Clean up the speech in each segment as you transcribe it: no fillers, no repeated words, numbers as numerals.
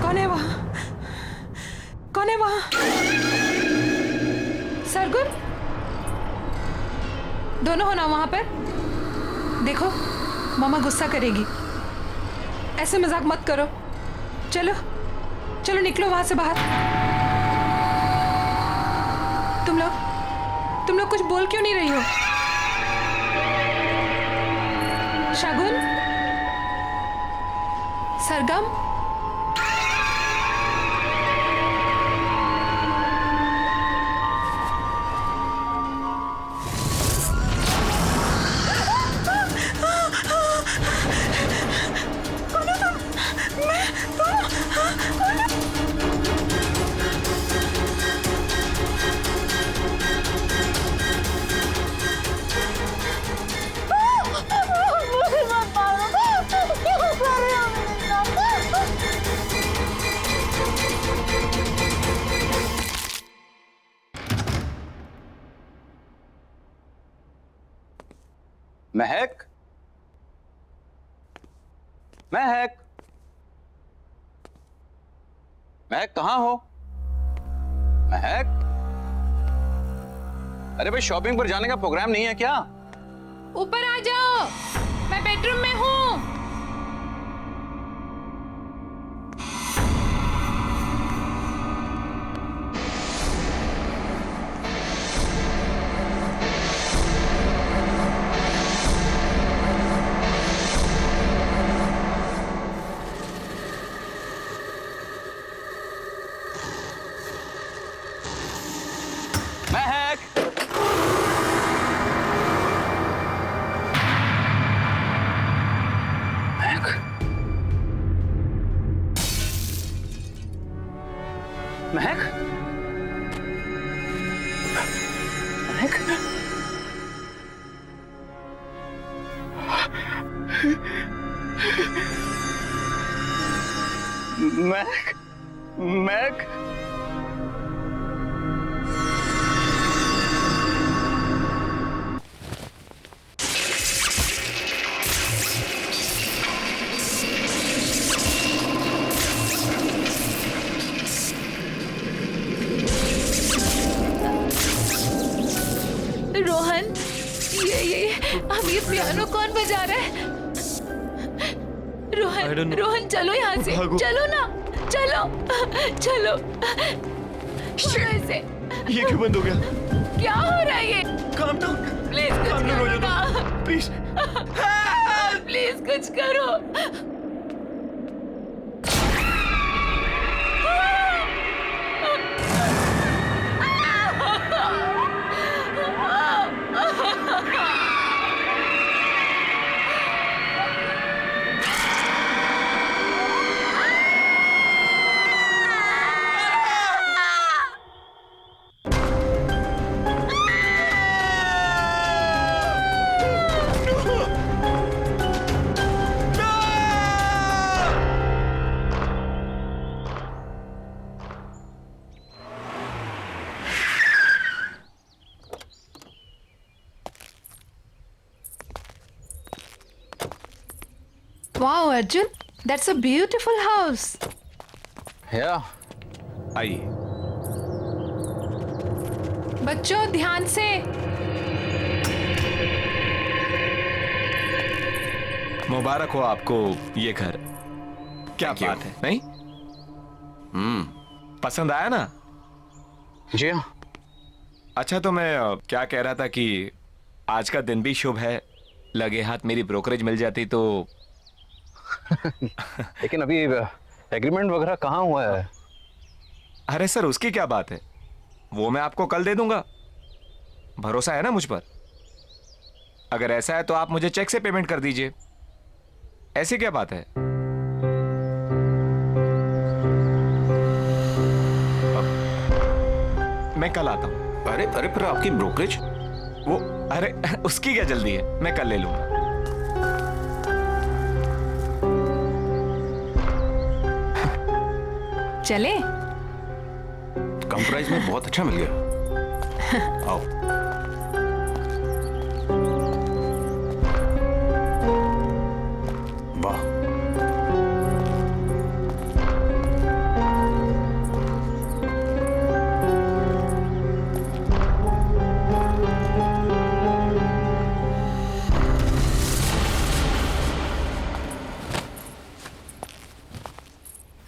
कौन है वहां? कौन है वहां? सरगुन, दोनों हो ना वहां पर? देखो मामा गुस्सा करेगी, ऐसे मजाक मत करो। चलो चलो निकलो वहां से बाहर। तुम लोग कुछ बोल क्यों नहीं रही हो? शगुन, सरगम, महक, महक, महक कहाँ हो? महक, अरे भाई शॉपिंग पर जाने का प्रोग्राम नहीं है क्या? ऊपर आ जाओ, मैं बेडरूम में हूँ। महक, महक, महक, महक, महक, रोहन, ये अब ये पियानो कौन बजा रहा है? रोहन चलो यहाँ से, चलो ना, चलो चलो। ऐसे ये क्यों बंद हो गया? क्या हो रहा है ये? काम डाउन, प्लीज कुछ काम डाउन हो करो ना, जाओ प्लीज। प्लीज कुछ करो। Wow, Arjun, that's a beautiful house. Yeah. आइए। बच्चों ध्यान से। मुबारक हो आपको ये घर। क्या बात है, नहीं? पसंद आया ना? जी हाँ। अच्छा, तो मैं क्या कह रहा था कि आज का दिन भी शुभ है, लगे हाथ मेरी ब्रोकरेज मिल जाती तो। लेकिन अभी एग्रीमेंट वगैरह कहाँ हुआ है? अरे सर, उसकी क्या बात है, वो मैं आपको कल दे दूंगा। भरोसा है ना मुझ पर? अगर ऐसा है तो आप मुझे चेक से पेमेंट कर दीजिए। ऐसी क्या बात है? मैं कल आता हूं। अरे अरे, पर आपकी ब्रोकरेज? वो अरे उसकी क्या जल्दी है, मैं कल ले लूंगा। चले? कम प्राइस में बहुत अच्छा मिल गया। आओ। वाह।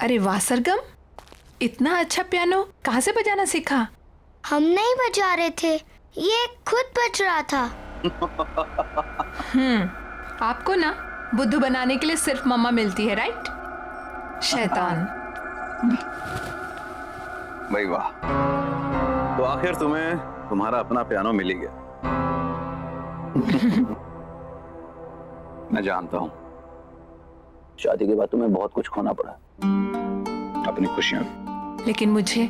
अरे वाह सरगम, इतना अच्छा पियानो कहाँ से बजाना सीखा? हम नहीं बजा रहे थे, ये खुद बज रहा था। आपको ना बुद्धू बनाने के लिए सिर्फ मम्मा मिलती है, राइट? शैतान। भाई वाह, तो आखिर तुम्हें तुम्हारा अपना पियानो मिल ही गया। मैं जानता हूं शादी के बाद तुम्हें बहुत कुछ खोना पड़ा, अपनी खुशियां भी। लेकिन मुझे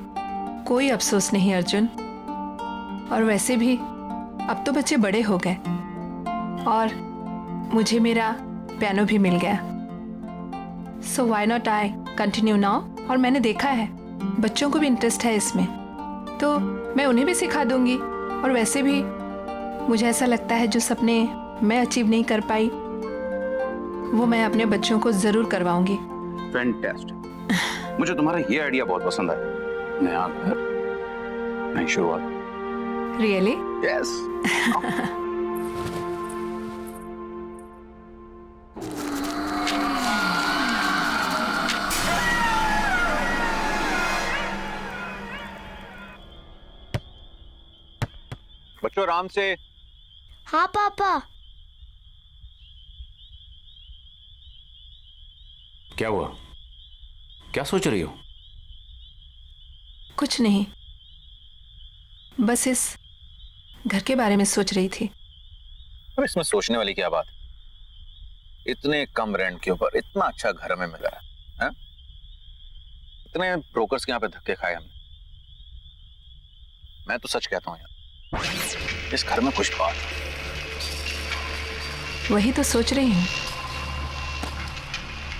कोई अफसोस नहीं अर्जुन। और वैसे भी अब तो बच्चे बड़े हो गए और मुझे मेरा पियानो भी मिल गया। So why not I continue now. और मैंने देखा है बच्चों को भी इंटरेस्ट है इसमें, तो मैं उन्हें भी सिखा दूंगी। और वैसे भी मुझे ऐसा लगता है जो सपने मैं अचीव नहीं कर पाई वो मैं अपने बच्चों को जरूर करवाऊंगी। फैंटास्टिक, मुझे तुम्हारा ये आइडिया बहुत पसंद आया। नया घर, नई शुरुआत। रियली? यस। बच्चों आराम से। हाँ पापा। क्या हुआ? क्या सोच रही हो? कुछ नहीं, बस इस घर के बारे में सोच रही थी। अब इसमें सोचने वाली क्या बात? इतने कम रेंट के ऊपर इतना अच्छा घर हमें मिला है? इतने ब्रोकर्स के यहाँ पे धक्के खाए हमने। मैं तो सच कहता हूँ यार, इस घर में कुछ बात है। वही तो सोच रही हूँ,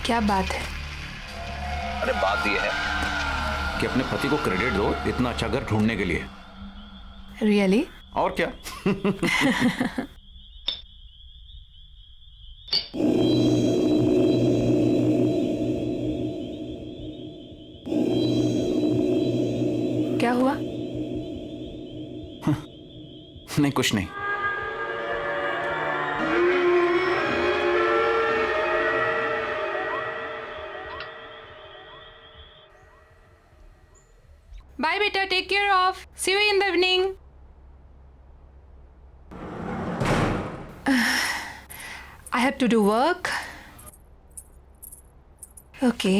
क्या बात है? अरे बात ये है कि अपने पति को क्रेडिट दो इतना अच्छा घर ढूंढने के लिए। रियली? और क्या? क्या हुआ? नहीं, कुछ नहीं। बाय बेटा, take care of, see you in the evening. I have to do work. Okay.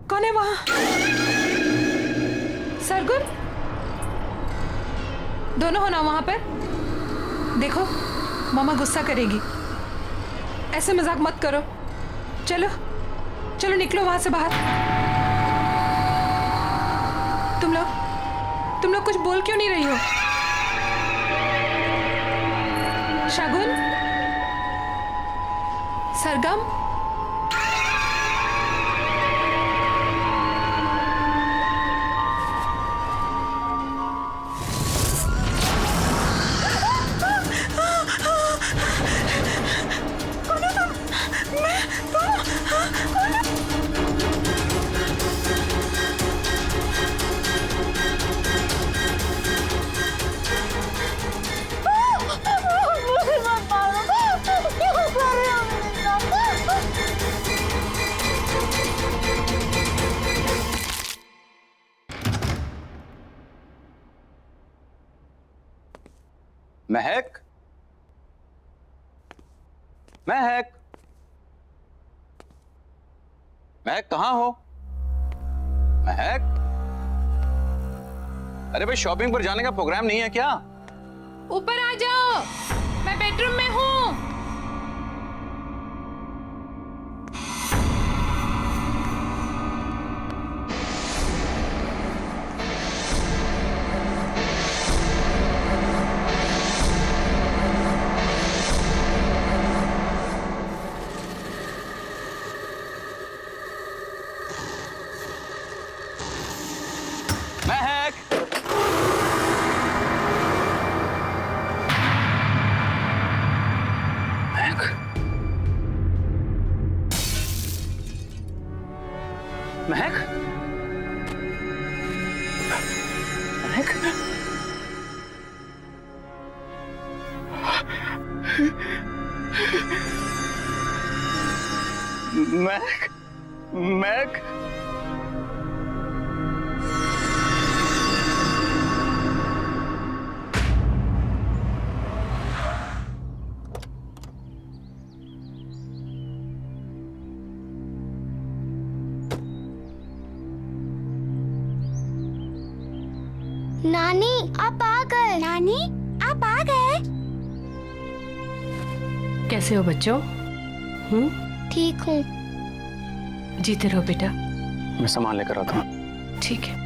कौन है वहां? सरगुन, दोनों हो ना वहां पर? देखो मम्मा गुस्सा करेगी, ऐसे मजाक मत करो। चलो चलो निकलो वहां से बाहर। तुम लोग कुछ बोल क्यों नहीं रही हो? शगुन, सरगम, महक, महक, महक कहाँ हो? महक, अरे भाई शॉपिंग पर जाने का प्रोग्राम नहीं है क्या? ऊपर आ जाओ, मैं बेडरूम में हूँ। महक, महक, महक, महक, महक, नानी आप आ गए। नानी आप आ गए। कैसे हो बच्चों? ठीक हूँ। जीते रहो बेटा। मैं सामान लेकर आता हूँ। ठीक है।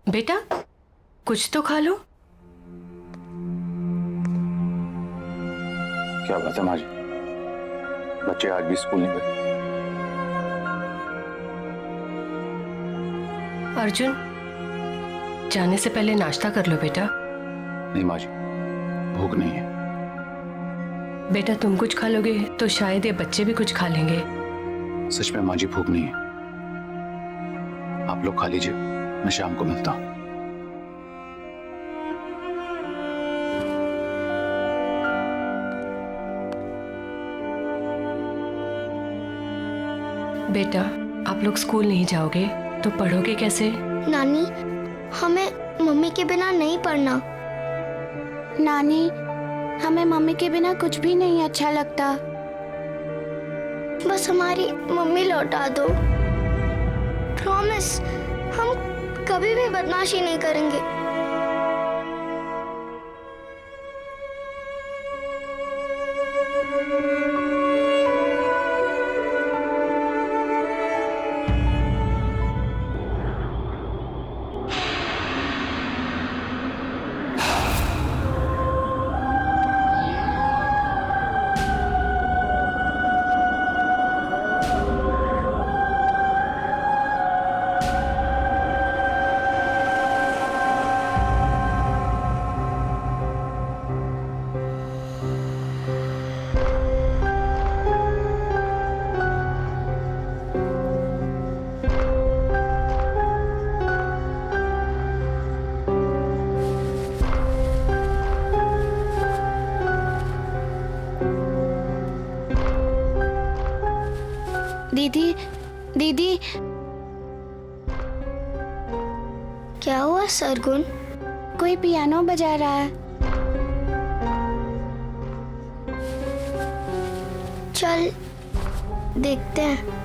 बेटा कुछ तो खा लो। क्या बात है माँ जी, बच्चे आज भी स्कूल नहीं गए? अर्जुन, जाने से पहले नाश्ता कर लो बेटा। नहीं माँ जी, भूख नहीं है। बेटा तुम कुछ खा लोगे तो शायद ये बच्चे भी कुछ खा लेंगे। सच में माँ जी भूख नहीं है। आप लोग खा लीजिए, मैं शाम को मिलता हूँ। बेटा आप लोग स्कूल नहीं जाओगे तो पढ़ोगे कैसे? नानी हमें मम्मी के बिना नहीं पढ़ना। नानी हमें मम्मी के बिना कुछ भी नहीं अच्छा लगता। बस हमारी मम्मी लौटा दो। प्रॉमिस, हम कभी भी बदमाशी नहीं करेंगे। दीदी दीदी, क्या हुआ सरगुन? कोई पियानो बजा रहा है। चल देखते हैं।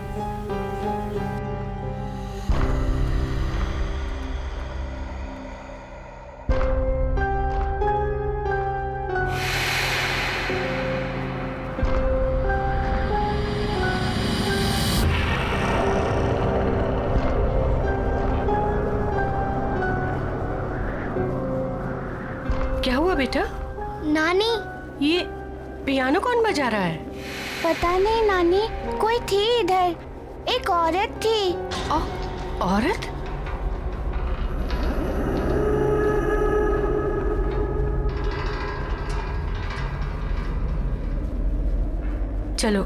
क्या हुआ बेटा? नानी, ये पियानो कौन बजा रहा है? पता नहीं नानी, कोई थी इधर, एक औरत थी। औरत? चलो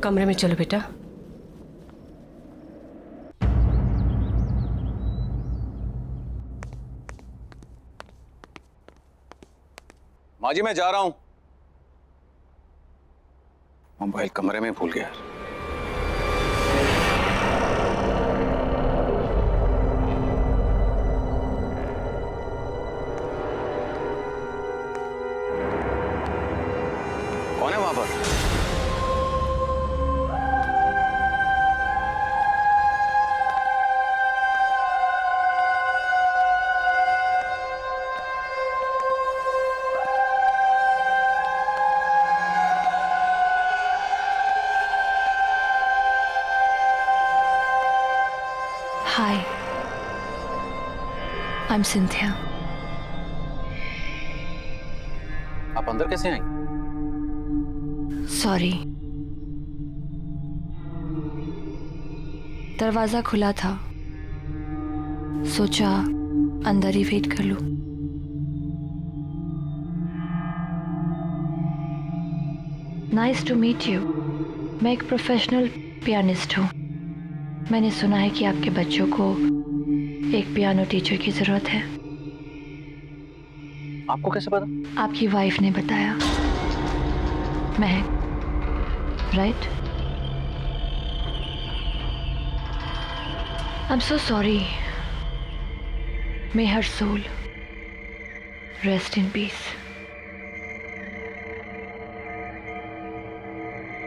कमरे में चलो बेटा। माँ जी मैं जा रहा हूं। मोबाइल कमरे में भूल गया। कौन है वहां पर? हाय, आई एम सिंथिया। आप अंदर कैसे आई? सॉरी, दरवाजा खुला था, सोचा अंदर ही वेट कर लूं। Nice to meet you. मैं एक प्रोफेशनल पियानिस्ट हूँ। मैंने सुना है कि आपके बच्चों को एक पियानो टीचर की जरूरत है। आपको कैसे पता? आपकी वाइफ ने बताया। Mahak, right? I am so sorry. May her soul rest in peace.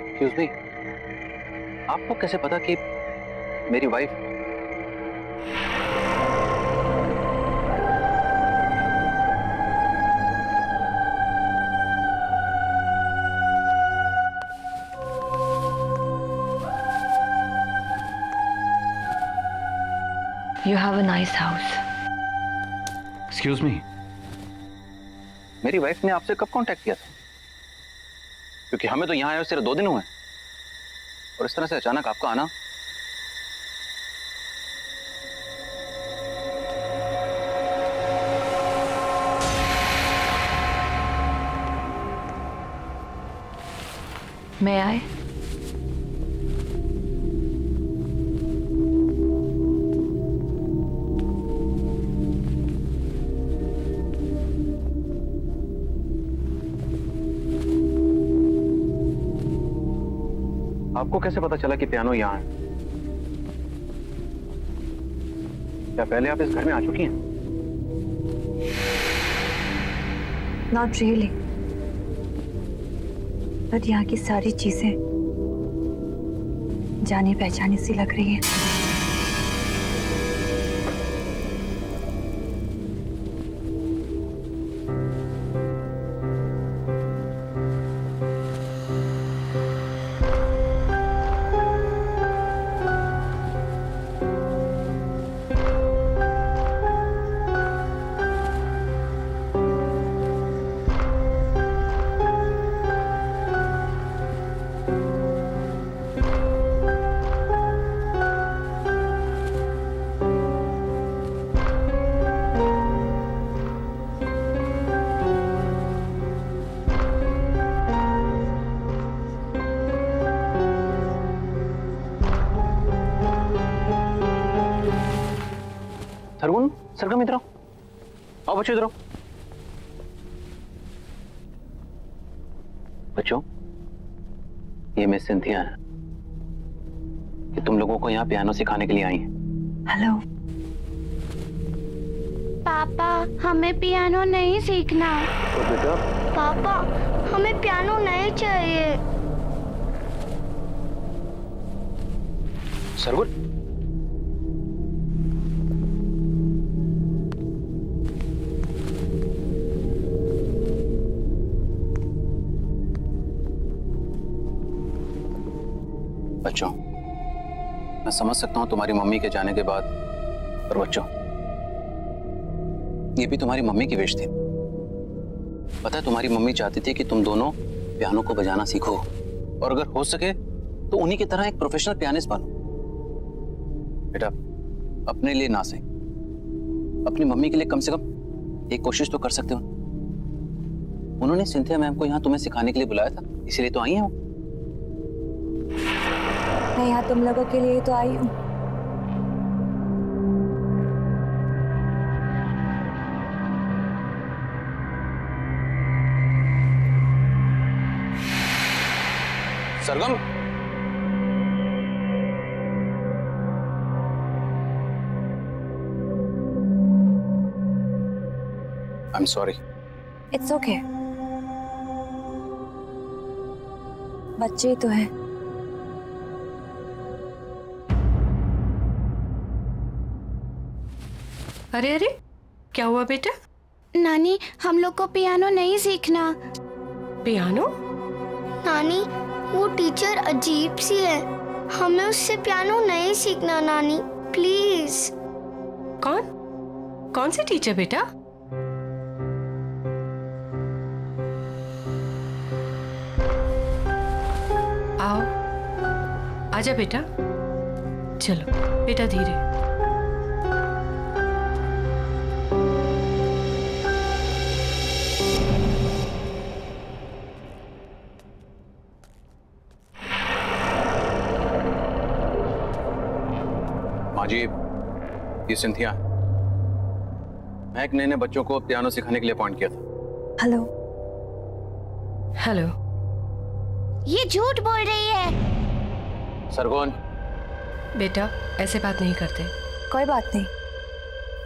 Excuse me, आपको कैसे पता कि मेरी wife? You have a nice house. Excuse me, मेरी वाइफ ने आपसे कब कांटेक्ट किया था? क्योंकि हमें तो यहाँ आए सिर्फ 2 दिन हुए और इस तरह से अचानक आपका आना। May I? आपको कैसे पता चला कि पियानो यहाँ है? क्या पहले आप इस घर में आ चुकी हैं? Not really. बट यहाँ की सारी चीजें जानी पहचानी सी लग रही है। सरगुन, सरगम इधर आओ। आओ बच्चों इधर आओ। बच्चों, ये मिस सिंथिया है कि तुम लोगों को यहाँ पियानो सिखाने के लिए आई हैं। हेलो। पापा, हमें पियानो नहीं सीखना। तो बेटा, पापा, हमें पियानो नहीं चाहिए। सरगुन, बच्चों, मैं समझ सकता हूं तुम्हारी मम्मी के जाने के बाद, पर बच्चों, ये भी तुम्हारी मम्मी की विश थी। पता है, तुम्हारी मम्मी चाहती थी कि तुम दोनों पियानो को बजाना सीखो और अगर हो सके तो उन्हीं की तरह एक प्रोफेशनल पियानिस्ट बनो। बेटा, अपने लिए ना सही, अपनी मम्मी के लिए कम से कम एक कोशिश तो कर सकते हो। उन्होंने सिंथिया मैम को यहाँ तुम्हें सिखाने के लिए बुलाया था, इसीलिए तो आई हैं वो। मैं यहाँ तुम लोगों के लिए तो आई हूँ। Sargam, I am sorry. It's okay, बच्चे ही तो है। अरे अरे, क्या हुआ बेटा? नानी, हम लोग को पियानो नहीं सीखना। पियानो? नानी, वो टीचर अजीब सी है, हमें उससे पियानो नहीं सीखना नानी, प्लीज। कौन कौन सी टीचर बेटा? आओ, आजा बेटा। चलो बेटा, धीरे। माँ जी, ये सिंथिया, मैं एक नए बच्चों को पियानो सिखाने के लिए अपॉइंट किया था। हेलो। हेलो। ये झूठ बोल रही है। सरगुन, बेटा, ऐसे बात नहीं करते। कोई बात नहीं,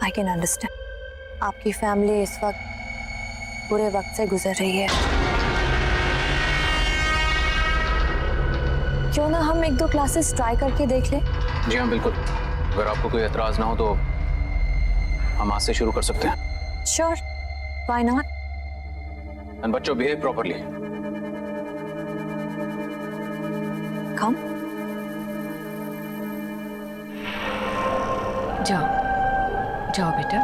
आई कैन अंडरस्टैंड। आपकी फैमिली इस वक्त बुरे वक्त से गुजर रही है। क्यों ना हम 1-2 क्लासेस ट्राई करके देख लें? जी हाँ, बिल्कुल। अगर आपको कोई एतराज ना हो तो हम आज से शुरू कर सकते हैं। Sure, why not. एंड बच्चों, बिहेव प्रॉपर्ली। कम। जाओ जाओ बेटा,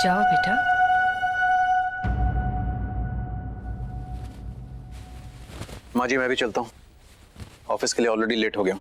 जाओ बेटा। माँ जी, मैं भी चलता हूँ, ऑफिस के लिए ऑलरेडी लेट हो गया हूँ।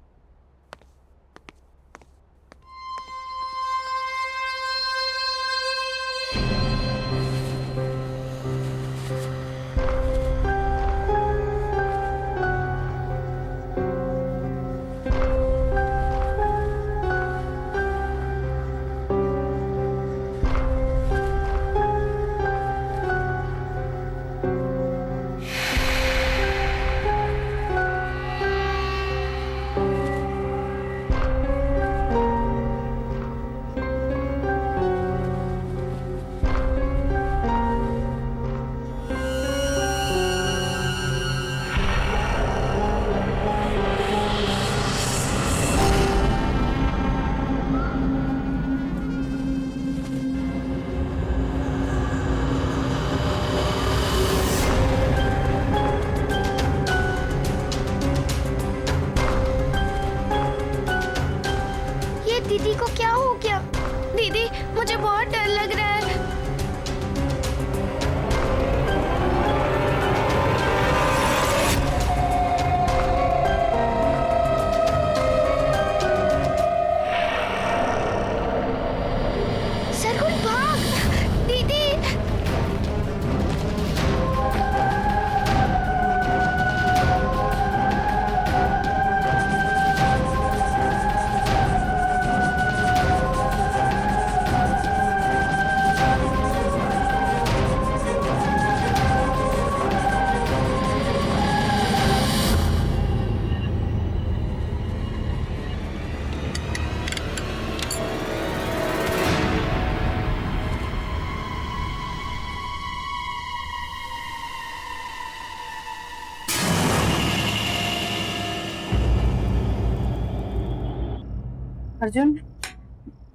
अर्जुन,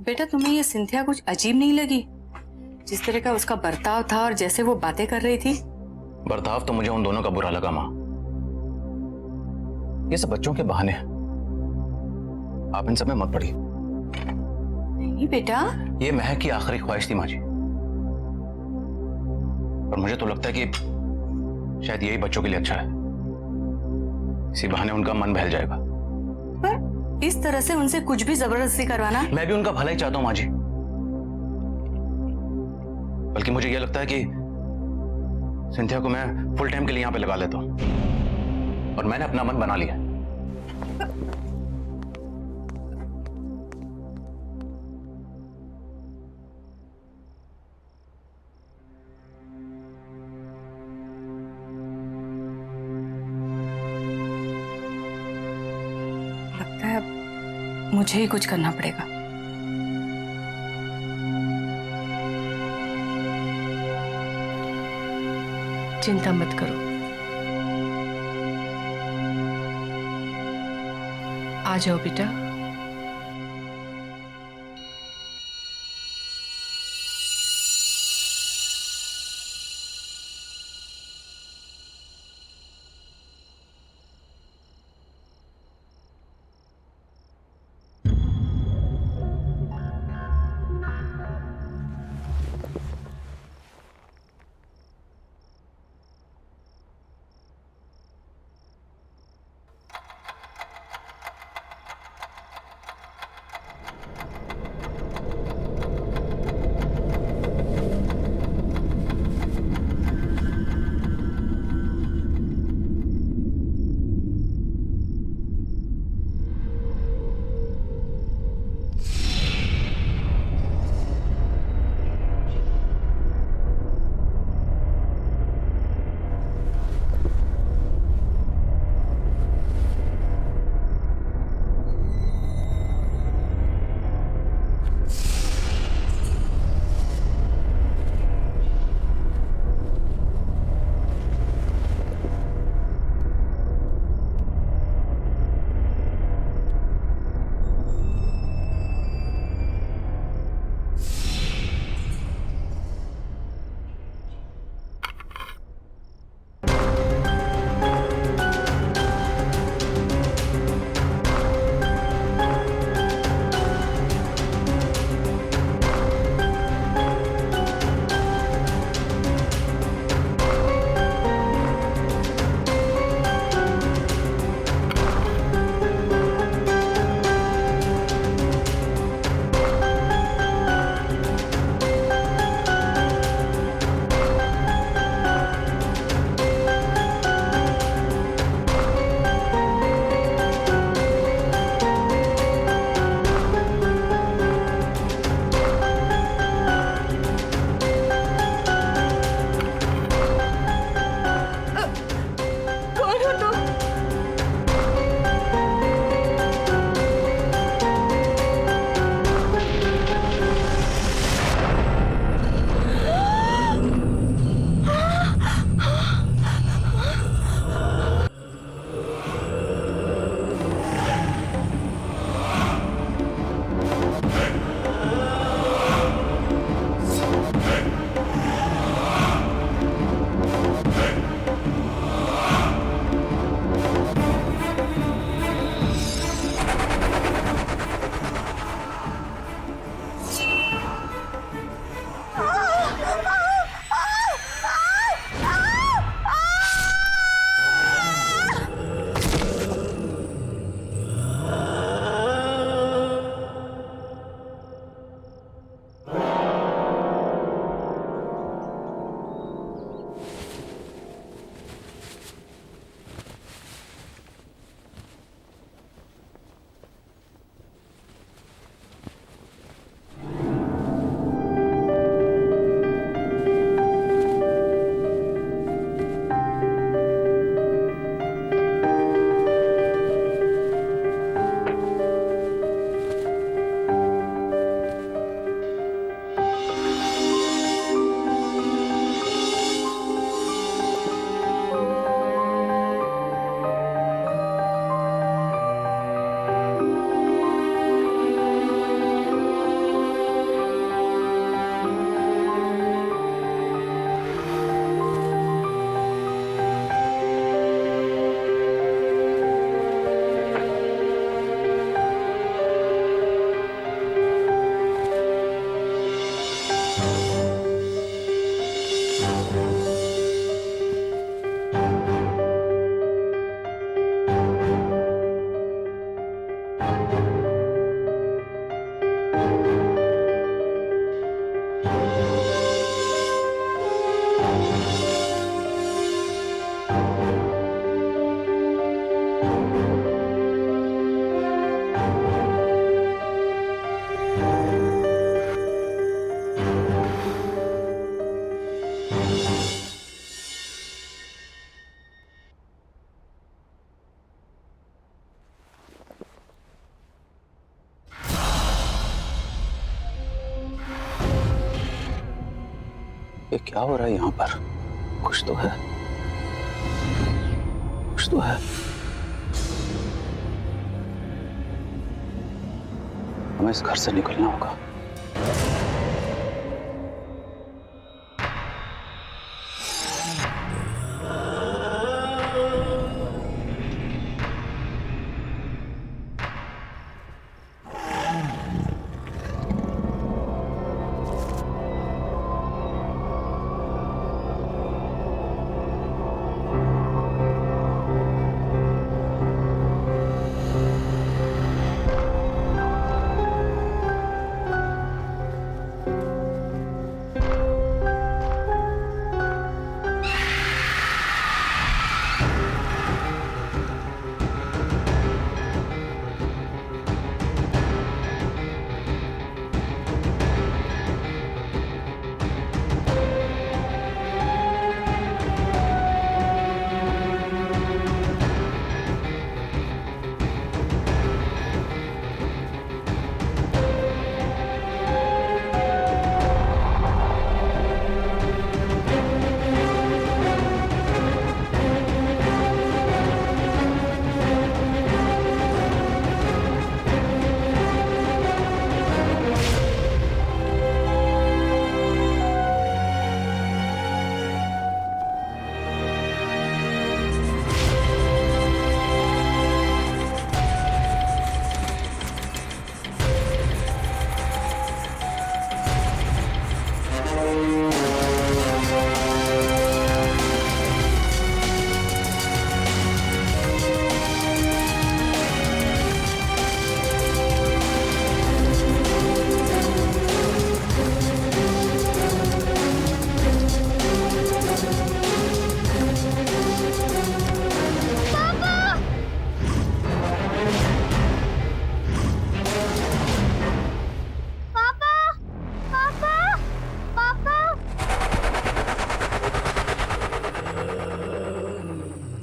बेटा तुम्हें ये सिंथिया कुछ अजीब नहीं लगी? जिस तरह का उसका बर्ताव था और जैसे वो बातें कर रही थी। बर्ताव तो मुझे उन दोनों का बुरा लगा माँ। ये सब बच्चों के बहाने हैं। आप इन सब में मत पड़िए। नहीं बेटा, ये महक की आखिरी ख्वाहिश थी माँ जी, और मुझे तो लगता है कि शायद यही बच्चों के लिए अच्छा है। इसी बहाने उनका मन बहल जाएगा। पर इस तरह से उनसे कुछ भी जबरदस्ती करवाना। मैं भी उनका भला ही चाहता हूं माँ जी, बल्कि मुझे यह लगता है कि सिंथिया को मैं फुल टाइम के लिए यहां पे लगा लेता हूं, और मैंने अपना मन बना लिया। लगता है अब मुझे ही कुछ करना पड़ेगा। चिंता मत करो, आ जाओ बेटा। ये क्या हो रहा है यहाँ पर? कुछ तो है, कुछ तो है। हमें इस घर से निकलना होगा।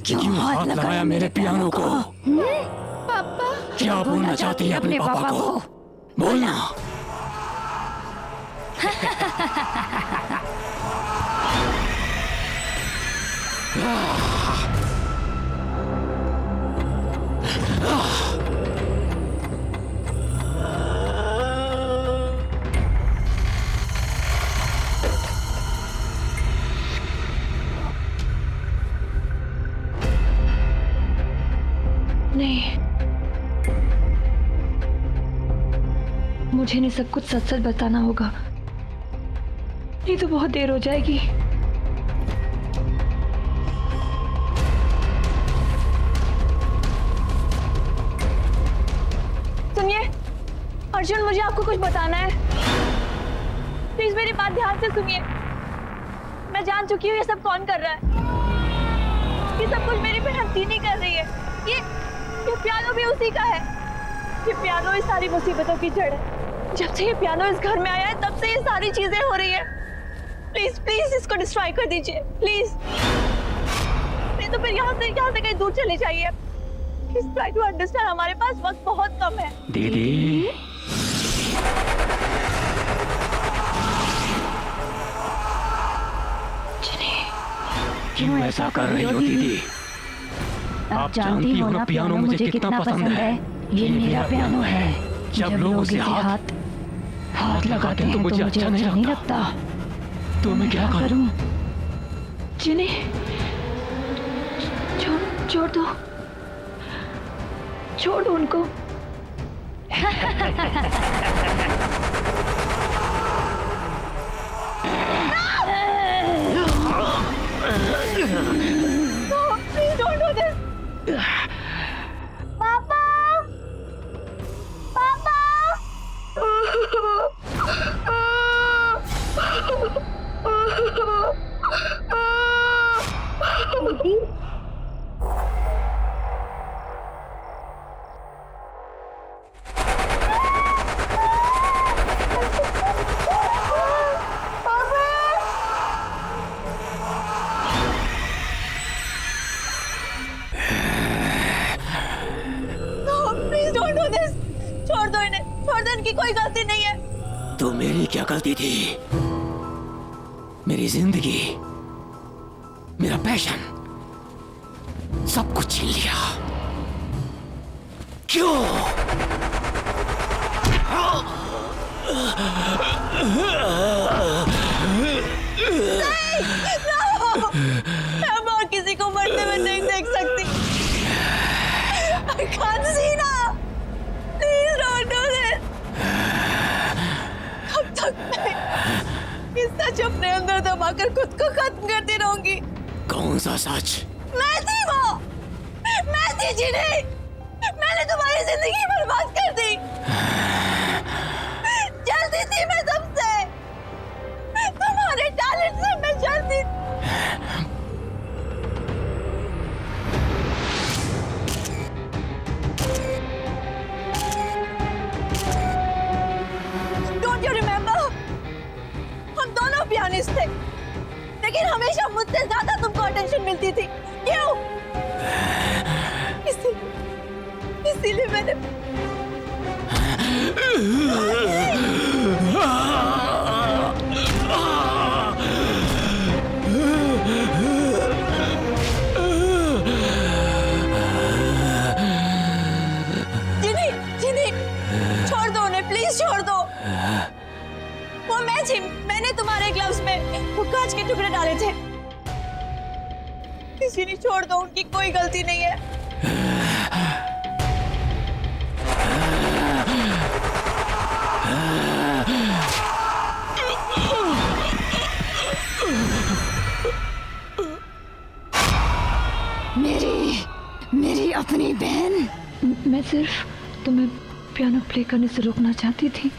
क्यों हाथ लगाया मेरे पियानो को? पापा क्या बोलना चाहती है अपने पापा को? बोलना। नहीं, मुझे इन्हें सब कुछ सच सच बताना होगा, नहीं तो बहुत देर हो जाएगी। सुनिए अर्जुन, मुझे आपको कुछ बताना है। प्लीज मेरी बात ध्यान से सुनिए। मैं जान चुकी हूँ ये सब कौन कर रहा है। ये सब कुछ मेरी बहन चीनी कर रही है। ये पियानो भी उसी का है। ये पियानो इस सारी मुसीबतों की जड़ है। जब से ये पियानो इस घर में आया है तब से ये सारी चीजें हो रही है। प्लीज प्लीज इसको डिस्ट्रॉय कर दीजिए प्लीज। नहीं तो फिर यहाँ से कहीं दूर चले जाइए। प्लीज ट्राई टू अंडरस्टैंड, हमारे पास वक्त बहुत कम है। दीदी क्यों ऐसा कर रही हो दीदी? आप जानती हो ना पियानो मुझे कितना पसंद है। ये मेरा पियानो है। जब लोग उसे हाथ लगाते हैं तो मुझे अच्छा नहीं लगता। तो मैं क्या करूं? जिन्हें छोड़ दो, छोड़ दो उनको। No, please don't do this. Papa! Papa! दीदी? इनकी कोई गलती नहीं है। तो मेरी क्या गलती थी? मेरी जिंदगी, मेरा पैशन सब कुछ छीन लिया। क्यों? मैं और किसी को मरते हुए नहीं देख सकती। I can't see now. Please don't do this. कब तक मैं इस सच अपने अंदर दबाकर खुद को खत्म करती रहूंगी? कौन सा सच? मैं थी वो, मैं थी जिन्हें मैंने तुम्हारी जिंदगी बर्बाद कर दी। जलती थी मैं सबसे, तुम्हारे टैलेंट से मैं जलती थी। Don't you remember? हम दोनों पियानिस्ट थे, लेकिन हमेशा मुझसे ज्यादा तुमको अटेंशन मिलती थी। क्यों? इसीलिए मैंने जिनी, छोड़ दो उन्हें, प्लीज छोड़ दो। वो मैं थी, मैंने तुम्हारे ग्लव्स में वो कांच के टुकड़े डाले थे। किसी ने छोड़ दो, उनकी कोई गलती नहीं है। मेरी अपनी बहन। मैं सिर्फ तुम्हें पियानो प्ले करने से रोकना चाहती थी,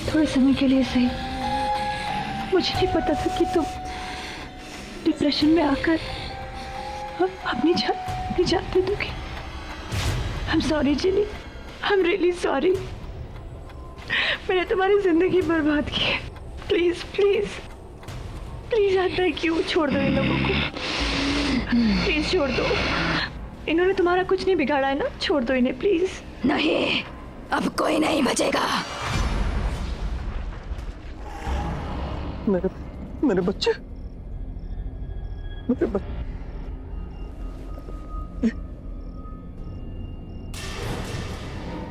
थोड़े समय के लिए सही। मुझे नहीं पता था कि तुम डिप्रेशन में आकर अपनी जान दे दोगी। I'm sorry Jini, I'm really sorry। मैंने तुम्हारी जिंदगी बर्बाद की है। प्लीज प्लीज प्लीज आता है, क्यों छोड़ दो इन लोगों को, प्लीज छोड़ दो। इन्होंने तुम्हारा कुछ नहीं बिगाड़ा है ना, छोड़ दो इन्हें प्लीज। नहीं, अब कोई नहीं बचेगा। मेरे बच्चे, मेरे बच्चे,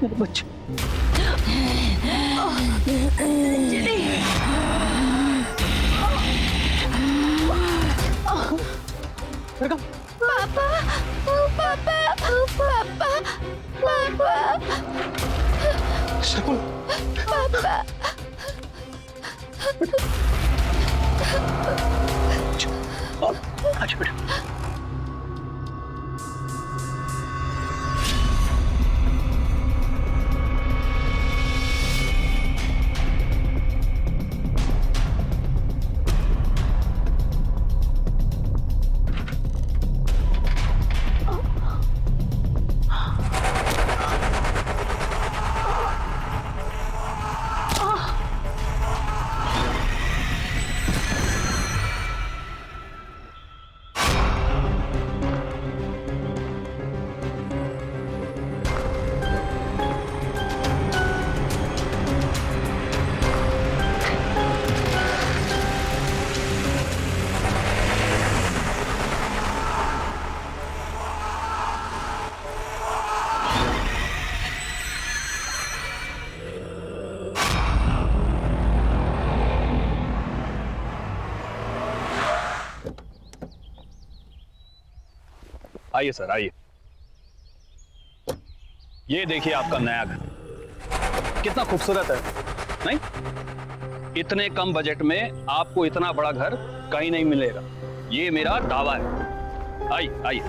मेरे बच्चे। पापा, पापा, पापा, पापा, शकुन, पापा। अच्छा बेटा। आइए सर, आइए। ये देखिए आपका नया घर, कितना खूबसूरत है, नहीं? इतने कम बजट में आपको इतना बड़ा घर कहीं नहीं मिलेगा, ये मेरा दावा है। आइए आइए।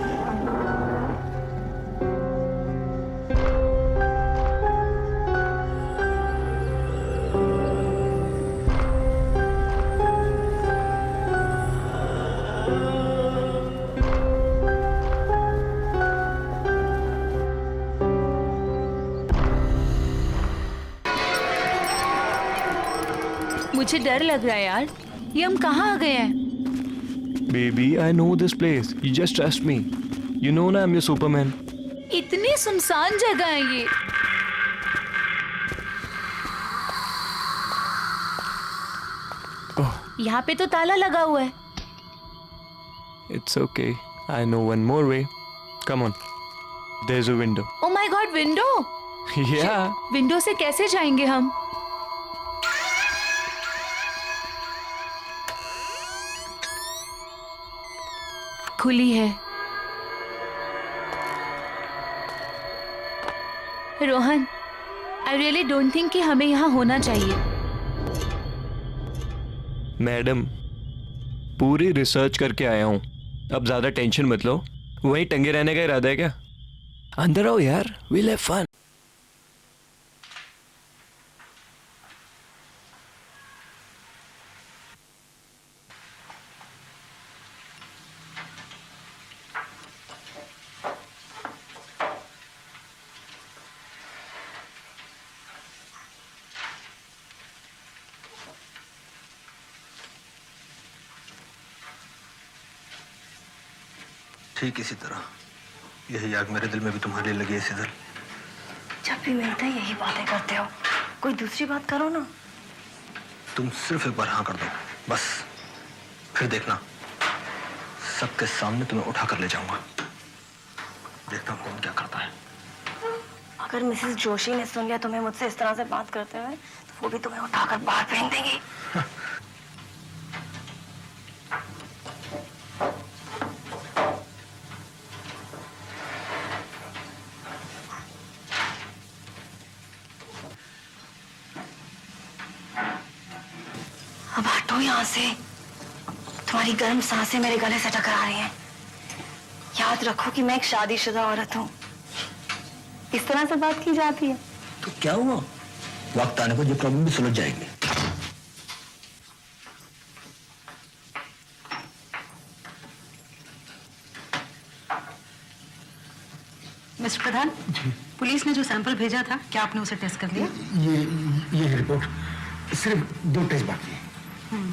मुझे डर लग रहा है यार, ये हम कहाँ आ गए हैं? Baby, I know this place. You just trust me. You know ना, I'm your Superman. इतनी सुनसान जगह है ये। यहाँ पे तो ताला लगा हुआ है। It's okay. I know one more way. Come on. There's a window. Oh my God, window! Yeah. Window से कैसे जाएंगे हम? खुली है। Rohan, I really don't think कि हमें यहाँ होना चाहिए। मैडम, पूरी रिसर्च करके आया हूँ। अब ज्यादा टेंशन मत लो। वहीं टंगे रहने का इरादा है क्या? अंदर आओ यार, we'll have fun. ठीक इसी तरह यही आग मेरे दिल में भी तुम्हारे लिए लगी है सिजल। जब भी मिलते हैं यही बातें करते हो, कोई दूसरी बात करो ना। तुम सिर्फ एक बार हाँ कर दो बस, फिर देखना सबके सामने तुम्हें उठा कर ले जाऊंगा। देखता हूँ कौन क्या करता है। अगर मिसेस जोशी ने सुन लिया तुम्हें मुझसे इस तरह से बात करते हुए, तो वो भी तुम्हें उठाकर बाहर फेंक देंगी। अब हटो यहाँ से, तुम्हारी गर्म सांसें मेरे गले से टकरा रही हैं। याद रखो कि मैं एक शादीशुदा औरत हूँ। इस तरह से बात की जाती है। तो क्या हुआ, वक्त आने पर ये प्रॉब्लम भी सुलझ जाएगी। मिस्टर प्रधान, पुलिस ने जो सैंपल भेजा था, क्या आपने उसे टेस्ट कर लिया? ये रिपोर्ट सिर्फ 2 टेस्ट बाकी है।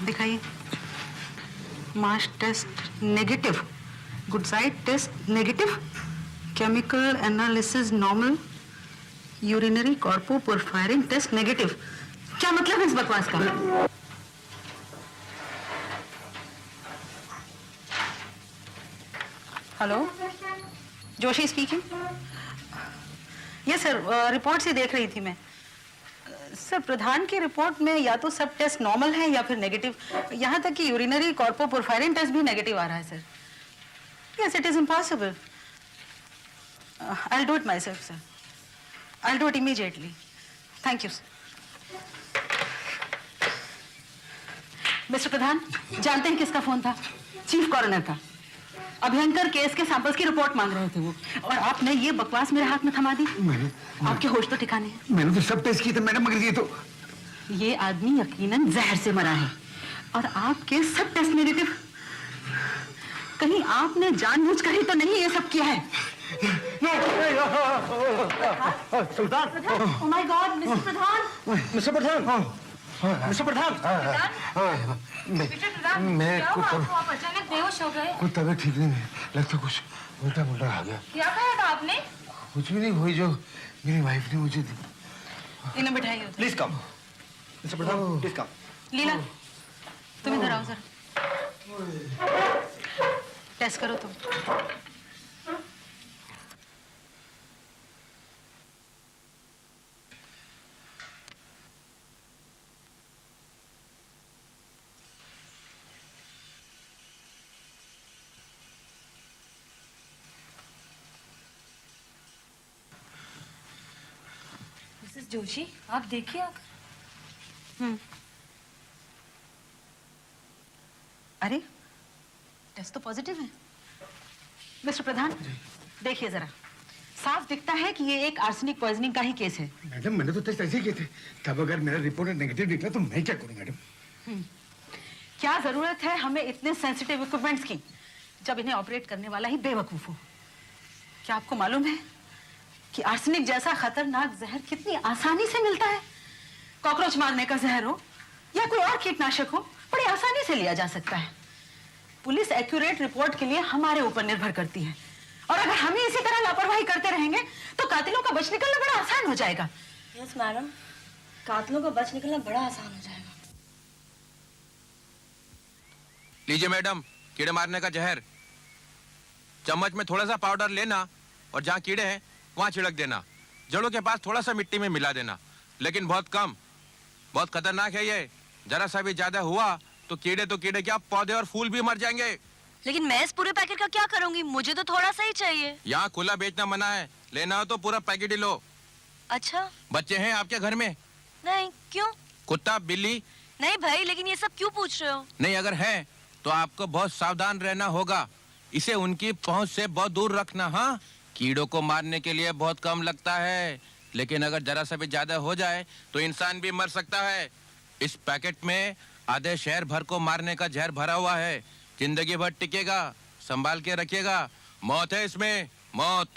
दिखाइए। Mass test negative, good side test negative, chemical analysis normal, urinary coproporphyrin test negative. क्या मतलब है इस बकवास का? Hello, Joshi speaking. Yes sir, report से देख रही थी मैं। सर, प्रधान की रिपोर्ट में या तो सब टेस्ट नॉर्मल है या फिर नेगेटिव। यहाँ तक कि यूरिनरी कॉर्पोपोरफायरिन टेस्ट भी नेगेटिव आ रहा है सर। Yes, it is impossible. I will do it myself sir. I will do it immediately. Thank you sir. Mister Pradhan, जानते हैं किसका फोन था? चीफ कॉरोनर का। अभयंकर केस के सैंपल्स की रिपोर्ट मांग रहे थे वो, और आपने ये बकवास मेरे हाथ में थमा दी। आपके होश तो ठिकाने हैं। मैंने तो सब टेस्ट किए थे मैडम, मगर ये तो ये आदमी यकीनन जहर से मरा है, और आपके सब टेस्ट नेगेटिव। कहीं आपने जानबूझकर ही तो नहीं ये सब किया है? Sultan, oh my God, mister Pradhan. Mister Pradhan, mister Pradhan, मैं आप अचानक बेहोश हो गए। कुछ तबीयत ठीक नहीं है, लगता कुछ उल्टा पुल्टा आ गया। क्या कहा था आपने? कुछ भी नहीं, वही जो मेरी वाइफ ने मुझे दी। इन्हें बिठाइए। Please come mister Pradhan, please come. Leela, तुम इधर आओ सर। टेस्ट करो तुम। मिसेस जोशी, आप देखिए आकर। अरे, टेस्ट तो पॉजिटिव है। मिस्टर प्रधान, देखिए जरा, साफ दिखता है कि ये एक आर्सेनिक पॉइजनिंग का ही केस है। मैडम, मैंने तो टेस्ट ऐसे किए थे, तब अगर मेरा रिपोर्ट नेगेटिव निकला तो मैं क्या करूं मैडम? क्या जरूरत है हमें इतने सेंसिटिव इक्विपमेंट्स की, जब इन्हें ऑपरेट करने वाला ही बेवकूफ हो? क्या आपको मालूम है कि आर्सेनिक जैसा खतरनाक जहर कितनी आसानी से मिलता है? कॉकरोच मारने का जहर हो या कोई और कीटनाशक हो, बड़ी आसानी से लिया जा सकता है। पुलिस एक्यूरेट रिपोर्ट के लिए हमारे ऊपर निर्भर करती है, और अगर हम ही इसी तरह लापरवाही करते रहेंगे तो कातिलों का बच निकलना बड़ा आसान हो जाएगा। यस मैडम, कातिलों का बच निकलना बड़ा आसान हो जाएगा। लीजिए मैडम, कीड़े मारने का जहर। चम्मच में थोड़ा सा पाउडर लेना और जहाँ कीड़े हैं वहाँ छिड़क देना। जड़ों के पास थोड़ा सा मिट्टी में मिला देना, लेकिन बहुत कम। बहुत खतरनाक है ये। जरा सा भी ज्यादा हुआ तो कीड़े क्या, पौधे और फूल भी मर जाएंगे। लेकिन मैं इस पूरे पैकेट का क्या करूंगी? मुझे तो थोड़ा सा ही चाहिए। यहाँ खुला बेचना मना है, लेना हो तो पूरा पैकेट ही लो। अच्छा, बच्चे हैं आपके घर में? नहीं। क्यों? कुत्ता, बिल्ली? नहीं भाई, लेकिन ये सब क्यों पूछ रहे हो? नहीं, अगर है तो आपको बहुत सावधान रहना होगा। इसे उनकी पहुंच से बहुत दूर रखना। हाँ, कीड़ों को मारने के लिए बहुत कम लगता है, लेकिन अगर जरा सा भी ज्यादा हो जाए तो इंसान भी मर सकता है। इस पैकेट में आधे शहर भर को मारने का जहर भरा हुआ है। जिंदगी भर टिकेगा, संभाल के रखिएगा। मौत है इसमें, मौत।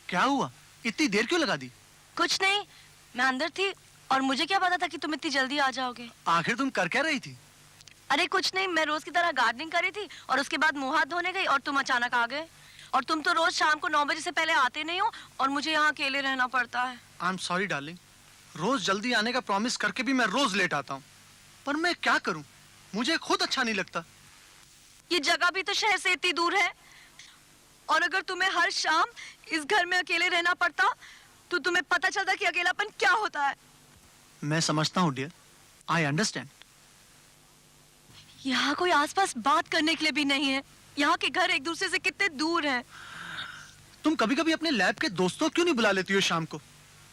क्या हुआ? इतनी देर क्यों लगा दी? कुछ नहीं, मैं अंदर थी और मुझे क्या पता था कि तुम इतनी जल्दी आ जाओगे। आखिर तुम कर क्या रही थी? अरे कुछ नहीं, मैं रोज की तरह गार्डनिंग कर रही थी और उसके बाद मुंह हाथ धोने गई और तुम अचानक आ गए। और तुम तो रोज शाम को 9 बजे से पहले आते नहीं हो और मुझे यहाँ अकेले रहना पड़ता है। आई एम सॉरी डार्लिंग, रोज जल्दी आने का प्रॉमिस करके भी मैं रोज लेट आता हूँ, पर मैं क्या करूँ, मुझे खुद अच्छा नहीं लगता। ये जगह भी तो शहर से इतनी दूर है, और अगर तुम्हें हर शाम इस घर में अकेले रहना पड़ता तो तुम्हें पता चलता कि अकेलापन क्या होता है। मैं समझता हूँ डियर, आई अंडरस्टैंड। यहाँ कोई आसपास बात करने के लिए भी नहीं है। यहाँ के घर एक दूसरे से कितने दूर हैं। तुम कभी कभी अपने लैब के दोस्तों क्यों नहीं बुला लेती हो शाम को?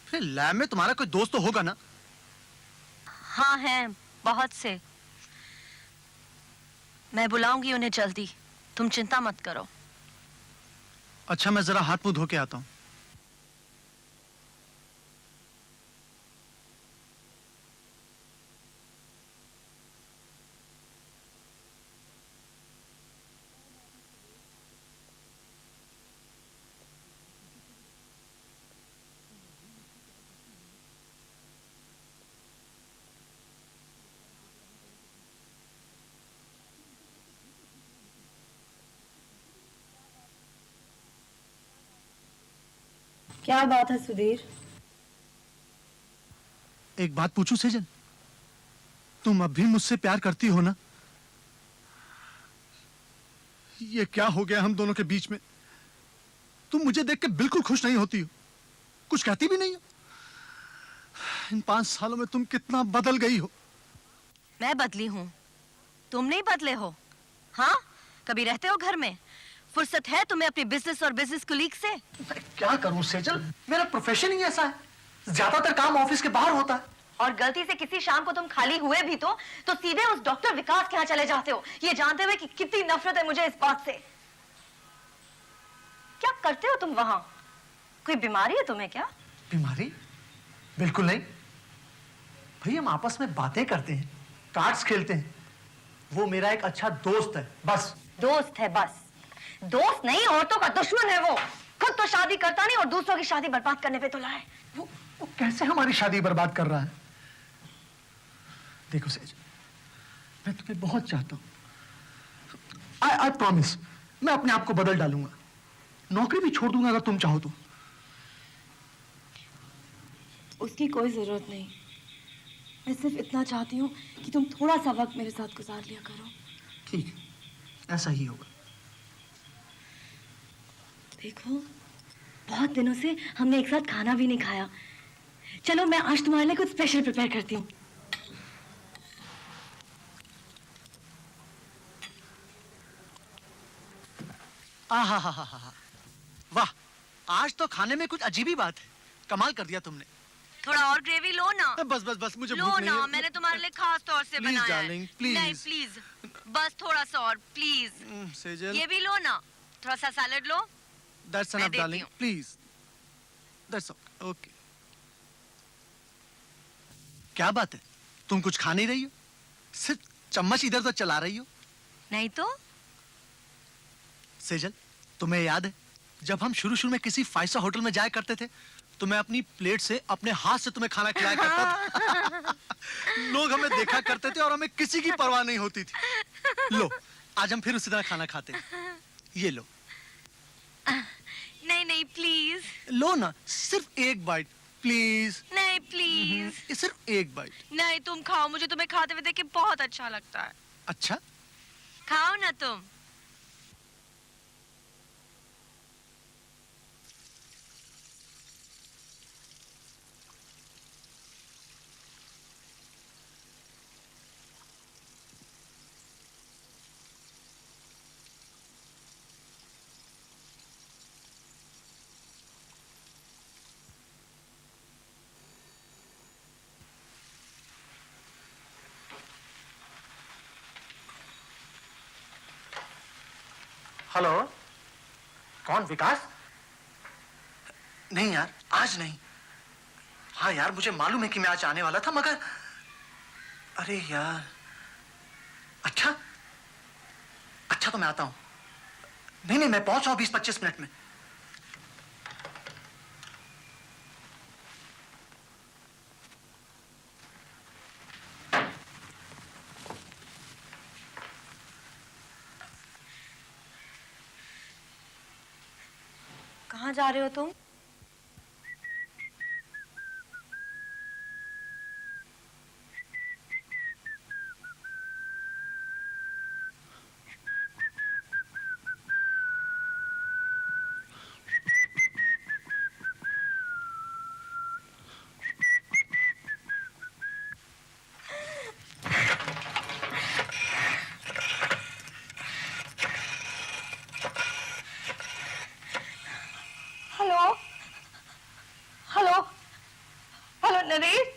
फिर लैब में तुम्हारा कोई दोस्त तो होगा ना? हाँ हैं, बहुत से। मैं बुलाऊंगी उन्हें जल्दी, तुम चिंता मत करो। अच्छा, मैं जरा हाथ मुंह धो के आता हूँ। क्या बात है सुधीर? एक बात पूछूं सेजल, तुम अब भी मुझसे प्यार करती हो ना? ये क्या हो गया हम दोनों के बीच में? तुम मुझे देख के बिल्कुल खुश नहीं होती हो, कुछ कहती भी नहीं हो। इन 5 सालों में तुम कितना बदल गई हो। मैं बदली हूँ, तुम नहीं बदले हो। हाँ, कभी रहते हो घर में? फुर्सत है तुम्हें अपने बिजनेस और बिजनेस कुलीग से? मैं क्या करूं सेजल, मेरा प्रोफेशन ही ऐसा है, ज्यादातर काम ऑफिस के बाहर होता है। और गलती से किसी शाम को तुम खाली हुए भी तो सीधे उस डॉक्टर विकास के यहाँ चले जाते हो, ये जानते हुए कि कितनी नफरत है मुझे इस बात से। क्या करते हो तुम वहां? कोई बीमारी है तुम्हें क्या? बीमारी? बिल्कुल नहीं भाई, हम आपस में बातें करते हैं, कार्ड्स खेलते हैं। वो मेरा एक अच्छा दोस्त है, बस। दोस्त है बस? दोस्त नहीं, औरतों का दुश्मन है वो। खुद तो शादी करता नहीं और दूसरों की शादी बर्बाद करने पे तुला है। वो कैसे हमारी शादी बर्बाद कर रहा है? देखो सेज, मैं तुम्हें बहुत चाहता हूं। आई प्रॉमिस, मैं अपने आप को बदल डालूंगा, नौकरी भी छोड़ दूंगा अगर तुम चाहो तो। उसकी कोई जरूरत नहीं, मैं सिर्फ इतना चाहती हूँ कि तुम थोड़ा सा वक्त मेरे साथ गुजार लिया करो। ठीक है, ऐसा ही होगा। देखो, बहुत दिनों से हमने एक साथ खाना भी नहीं खाया। चलो मैं आज तुम्हारे लिए कुछ स्पेशल प्रिपेयर करती हूँ। आहा, वाह, आज तो खाने में कुछ अजीब ही बात है। कमाल कर दिया तुमने। थोड़ा और ग्रेवी लो ना। बस बस बस, मुझे लो भूख नहीं ना, है। मैंने तुम्हारे लिए खास तौर से प्लीज बनाया डार्लिंग, है। प्लीज। नहीं प्लीज, बस थोड़ा सा और प्लीज। सेजल, ये भी लो ना, थोड़ा सा सैलेड लो। दैट्स मैं एनफ देती डार्लिंग, हूँ। प्लीज। That's okay. क्या बात है, तुम कुछ खा नहीं रही हो? सिर्फ चम्मच इधर तो चला रही हो। नहीं तो सेजल, तुम्हें याद है जब हम शुरू में किसी 5 स्टार होटल में जाया करते थे तो मैं अपनी प्लेट से अपने हाथ से तुम्हें खाना खिलाया करता था। लोग हमें देखा करते थे और हमें किसी की परवाह नहीं होती थी। लो, आज हम फिर उसी तरह खाना खाते हैं। ये लो। नहीं नहीं प्लीज। लो ना, सिर्फ एक बाइट प्लीज। नहीं प्लीज। ये सिर्फ एक बाइट। नहीं तुम खाओ, मुझे तुम्हें खाते हुए देख के बहुत अच्छा लगता है। अच्छा, खाओ ना तुम। हेलो, कौन? विकास? नहीं यार, आज नहीं। हाँ यार, मुझे मालूम है कि मैं आज आने वाला था, मगर अरे यार, अच्छा अच्छा, तो मैं आता हूं। नहीं नहीं, मैं पहुंच रहा हूं 20-25 मिनट में। कहाँ जा रहे हो तुम? हेलो हेलो हेलो नरेश,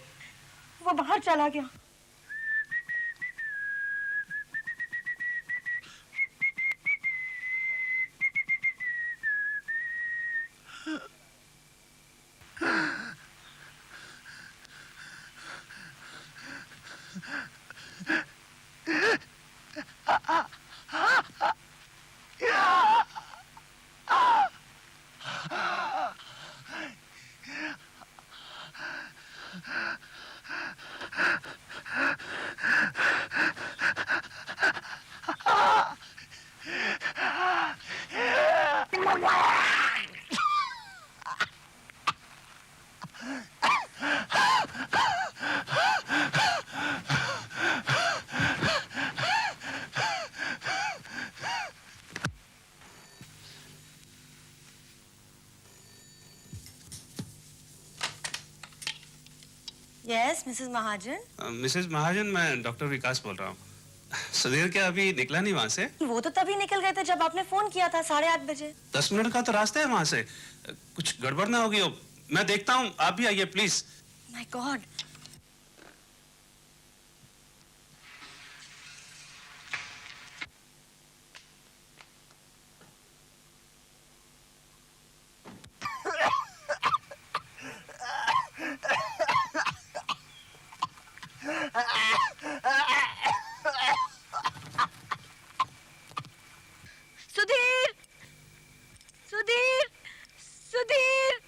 वो बाहर चला गया। यस मिसेस महाजन। मिसेस महाजन, मैं डॉक्टर विकास बोल रहा हूँ। सुधीर क्या अभी निकला नहीं वहाँ से? वो तो तभी निकल गए थे जब आपने फोन किया था 8:30 बजे। 10 मिनट का तो रास्ता है वहाँ से। कुछ गड़बड़ ना होगी हो। मैं देखता हूँ, आप भी आइए please. My God. Sudhir, Sudhir, Sudhir.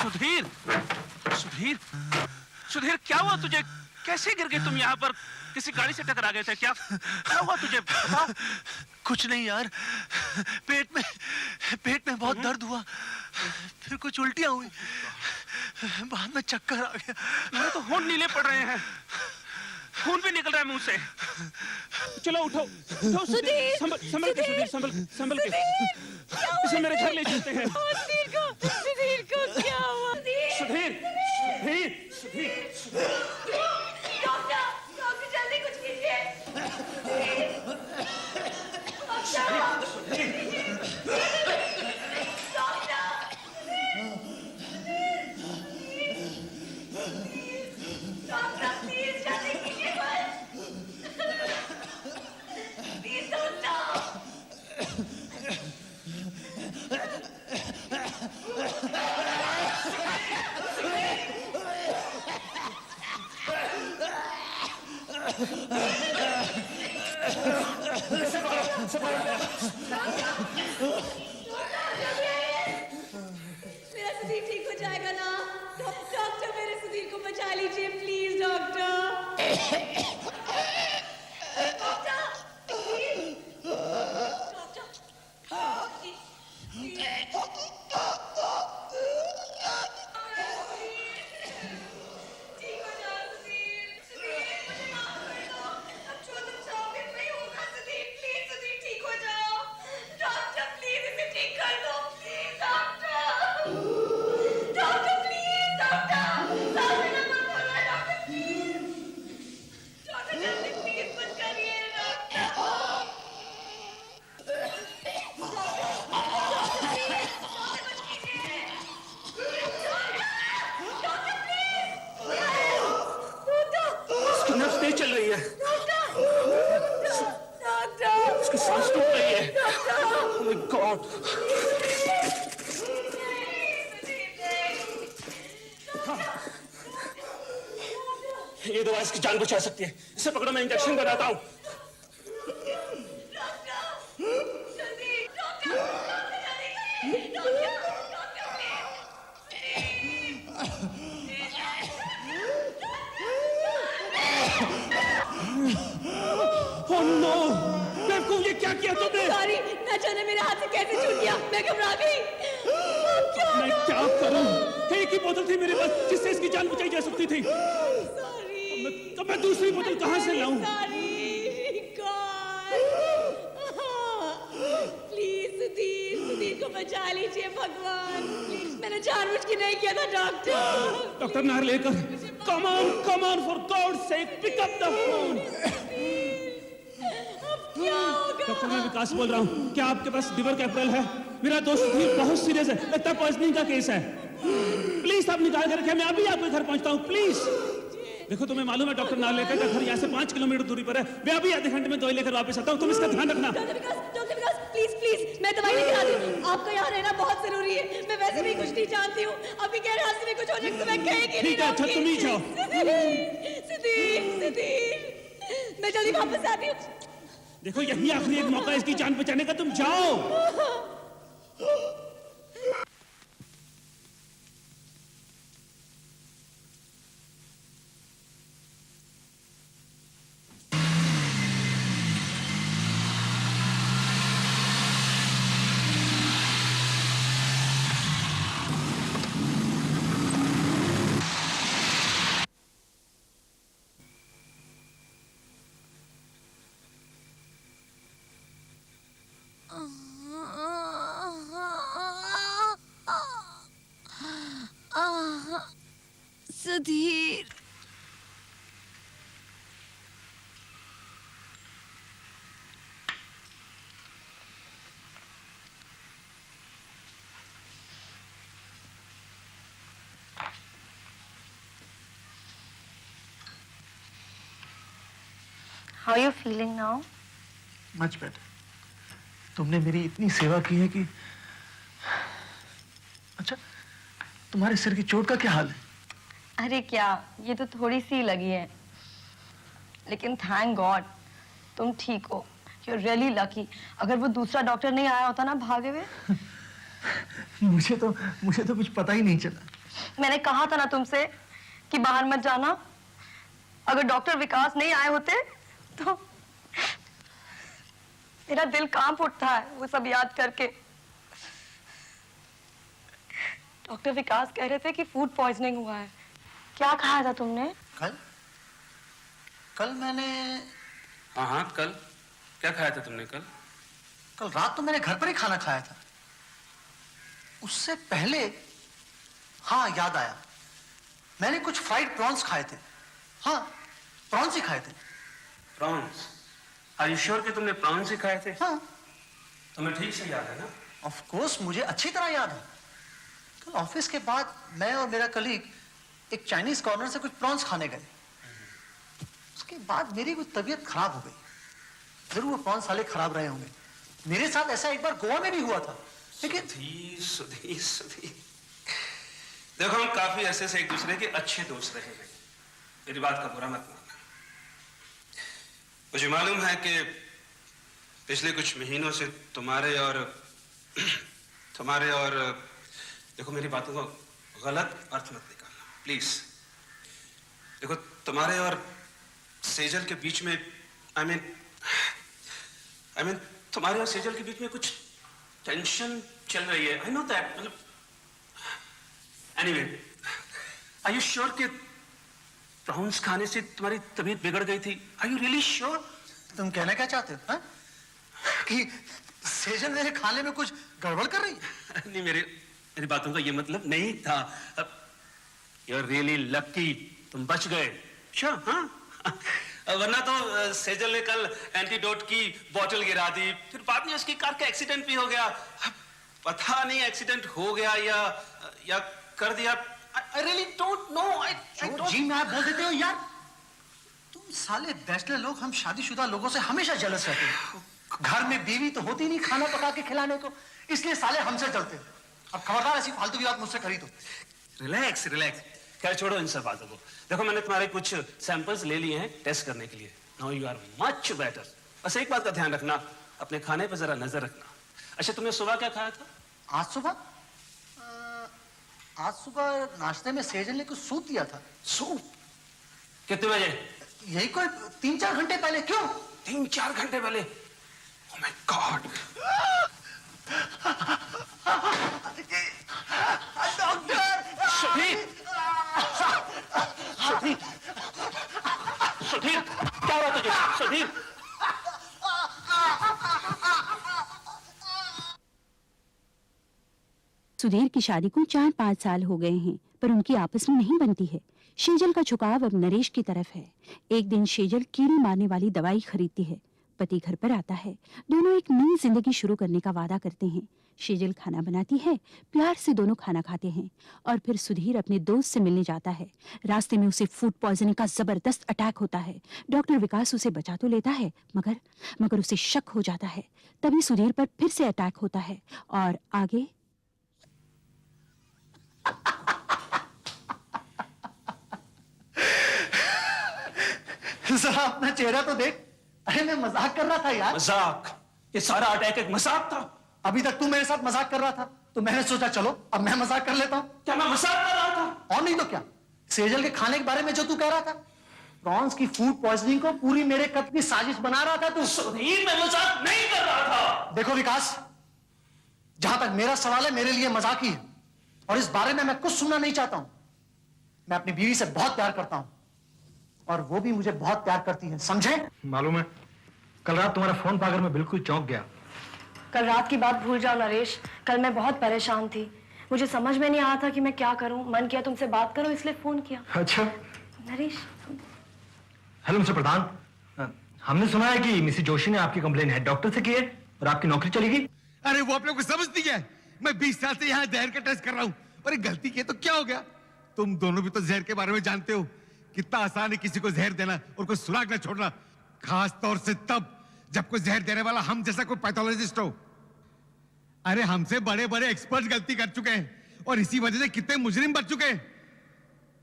Sudhir, Sudhir, Sudhir, क्या हुआ तुझे? कैसे गिर गए तुम यहाँ पर? किसी गाड़ी से टकरा गए थे क्या? क्या हुआ तुझे? बताओ। कुछ नहीं यार, पेट में बहुत दर्द हुआ, फिर कुछ उल्टियां हुई, बाद में चक्कर आ गया। मेरे तो होंठ नीले पड़ रहे हैं, खून भी निकल रहा है मुंह से। चलो उठो, उठो सुधीर, संभल के सुधीर, संभल के। इसे मेरे घर ले चलते हैं। सुधीर को क्या हुआ? सुधीर, सुधीर, सुधीर, डॉक्टर जल्दी कुछ कीजिए। डॉक्टर प्लीज जल्दी कीजिए प्लीज मेरा सुधीर ठीक हो जाएगा ना? डॉक्टर मेरे सुधीर को बचा लीजिए प्लीज डॉक्टर। चल रही है, उसकी सांस टूट रही है। Oh my God! ये दवा इसकी जान बचा सकती है। इसे पकड़ो, मैं इंजेक्शन बनाता हूँ। Oh no! बेवकूफ, ये क्या किया तुमने? सॉरी, ना जाने मेरे हाथ से कैसे छूट गया, मैं घबरा गई। मैं क्या करूं? एक ही बोतल थी मेरे पास जिससे इसकी जान बचाई जा सकती थी। तो मैं दूसरी बोतल कहां से लाऊं? प्लीज सुधीर को बचा लीजिए भगवान, प्लीज। मैंने जानबूझ के नहीं किया था डॉक्टर। डॉक्टर नार लेकर, come on, for God's sake, pick up the phone. Doctor, मैं विकास बोल रहा हूँ। क्या आपके पास लिवर कैपिटल है? मेरा दोस्त सुधीर बहुत सीरियस है, लगता है पॉइजनिंग का केस है। प्लीज आप निकाल कर रखें, मैं अभी आपके घर पहुंचता हूँ, प्लीज। देखो, तुम्हें मालूम है डॉक्टर नार्लेकर का घर यहाँ से 5 किलोमीटर दूरी पर है। मैं अभी आधे घंटे में दवाई लेकर वापस आता हूँ, तुम इसका ध्यान रखना। डॉक्टर विकास प्लीज, मैं दवाई लेकर आती हूँ। आपका यहाँ रहना बहुत जरूरी है। मैं वैसे भी कुछ नहीं जानती हूँ, अभी गैर हादसे में कुछ हो जाए तो मैं कहेगी नहीं। ठीक है, अच्छा तुम ही जाओ। सुधीर, मैं जल्दी वापस आती हूँ। देखो, यही आखिरी एक मौका इसकी जान बचाने का, तुम जाओ। Sudhir, How are you feeling now? Much better. तुमने मेरी इतनी सेवा की है कि अच्छा, तुम्हारे सिर की चोट का क्या हाल है? अरे क्या, ये तो थोड़ी सी लगी है, लेकिन थैंक गॉड तुम ठीक हो। You're really lucky. अगर वो दूसरा डॉक्टर नहीं आया होता ना भागे हुए, मुझे तो कुछ पता ही नहीं चला। मैंने कहा था ना तुमसे कि बाहर मत जाना। अगर डॉक्टर विकास नहीं आए होते तो मेरा दिल कांप उठता है वो सब याद करके। डॉक्टर विकास कह रहे थे कि फूड पॉइजनिंग हुआ है। क्या खाया था तुमने? कल मैंने हाँ कल क्या खाया था तुमने? कल रात तो मैंने घर पर ही खाना खाया था। उससे पहले हाँ याद आया, मैंने कुछ फ्राइड प्रॉन्स खाए थे। हाँ प्रॉन्स ही खाए थे। प्रॉन्स? आर यू श्योर कि तुमने प्रॉन्स ही खाए थे? हाँ। तुम्हें ठीक से याद है ना? ऑफ कोर्स मुझे अच्छी तरह याद है। कल ऑफिस के बाद मैं और मेरा कलीग एक चाइनीज कॉर्नर से कुछ प्रॉन्स खाने गए। उसके बाद मेरी कुछ तबीयत खराब हो गई। जरूर वो प्रॉन्स साले खराब रहे होंगे। मेरे साथ ऐसा एक बार गोवा में भी हुआ था। लेकिन सुधीर देखो, हम काफी अरसे से एक दूसरे के अच्छे दोस्त रहे हैं। मेरी बात का बुरा मत मानना। मुझे मालूम है कि पिछले कुछ महीनों से तुम्हारे और देखो, मेरी बातों को गलत अर्थ मत निकालना प्लीज। देखो, तुम्हारे और सेजल के बीच में आई मीन तुम्हारे और सेजल के बीच में कुछ टेंशन चल रही है। I know that. मतलब एनीवे, आर यू श्योर कि प्रॉन्स खाने से तुम्हारी तबीयत बिगड़ गई थी? Are you really sure? तुम कहना क्या चाहते हो? हाँ? कि सेजल मेरे खाने में कुछ गड़बड़ कर रही है? नहीं, मेरी बातों का ये मतलब नहीं था। यू आर रियली लकी, तुम बच गए। श्योर? हाँ, वरना तो सेजल ने कल एंटीडोट की बोतल गिरा दी, फिर बाद में उसकी कार का एक्सीडेंट भी हो गया। पता नहीं एक्सीडेंट हो गया या कर दिया। I really don't know. I don't... जी मैं आप बोल देते हो यार। तुम साले बैचलर लोग हम शादीशुदा लोगों से हमेशा जलस रहते हैं। घर में बीवी तो होती नहीं खाना पका के खिलाने को, इसलिए साले हमसे जलते हैं। अब खबरदार ऐसी फालतू की बात मुझसे करी तो। रिलैक्स। खैर छोड़ो इन सब बातों को। देखो, मैंने तुम्हारे कुछ सैंपल्स ले लिए हैं टेस्ट करने के लिए। Now you are much better. बस एक बात का ध्यान रखना, अपने खाने पर जरा नजर रखना। अच्छा, तुमने सुबह क्या खाया था? आज सुबह नाश्ते में सेजल ने कुछ सूप दिया था। सूप? कितने बजे? यही कोई 3-4 घंटे पहले। क्यों? 3-4 घंटे पहले? ओह माय गॉड। डॉक्टर! सुधीर, क्या हुआ तुझे? सुधीर, सुधीर की शादी को 4-5 साल हो गए हैं, पर उनकी आपस में नहीं बनती है। शेजल का झुकाव अब नरेश की तरफ है। एक दिन शेजल कीड़े मारने वाली दवाई खरीदती है। पति घर पर आता है। दोनों एक नई जिंदगी शुरू करने का वादा करते हैं। शेजल खाना बनाती है, प्यार से दोनों खाना खाते हैं और फिर सुधीर अपने दोस्त से मिलने जाता है। रास्ते में उसे फूड पॉइजनिंग का जबरदस्त अटैक होता है। डॉक्टर विकास उसे बचा तो लेता है, मगर उसे शक हो जाता है। तभी सुधीर पर फिर से अटैक होता है और आगे जरा अपना चेहरा तो देख। अरे मैं मजाक कर रहा था यार। मजाक? ये सारा अटैक एक मजाक था? अभी तक तू मेरे साथ मजाक कर रहा था तो मैंने सोचा चलो अब मैं मजाक कर लेता हूँ। क्या मैं मजाक कर रहा था? और नहीं तो क्या। सेजल के खाने के बारे में जो तू कह रहा था, प्रॉन्स की फूड पॉइजनिंग को पूरी मेरे कत्ल की साजिश बना रहा था तू। सुधीर, मैं मजाक नहीं कर रहा था। देखो विकास, जहां तक मेरा सवाल है मेरे लिए मजाक ही है और इस बारे में मैं कुछ सुनना नहीं चाहता हूं। मैं अपनी बीवी से बहुत प्यार करता हूं और वो भी मुझे बहुत प्यार करती है, समझे? मालूम है, कल रात तुम्हारा फोन पाकर मैं बिल्कुल चौंक गया। कल रात की बात भूल जाओ नरेश। कल मैं बहुत परेशान थी, मुझे समझ में नहीं आ रहा था कि मैं क्या करूं। मन किया तुमसे बात करूं, इसलिए फोन किया। अच्छा नरेश। हेलो मिस्टर प्रधान, हमने सुना है कि मिसेस जोशी ने आपकी कंप्लेन हेड डॉक्टर से की है और आपकी नौकरी चली गई। अरे वो आप लोग को समझती है, मैं 20 साल से यहाँ जहर का टेस्ट कर रहा हूँ और एक गलती की तो क्या हो गया? तुम दोनों भी तो जहर के बारे में जानते हो, कितना आसान है किसी को जहर देना और कोई सुराग न छोड़ना, खास तौर से तब जब कोई जहर देने वाला हम जैसा कोई पैथोलॉजिस्ट हो। अरे हमसे बड़े बड़े एक्सपर्ट गलती कर चुके हैं और इसी वजह से कितने मुजरिम बच चुके हैं,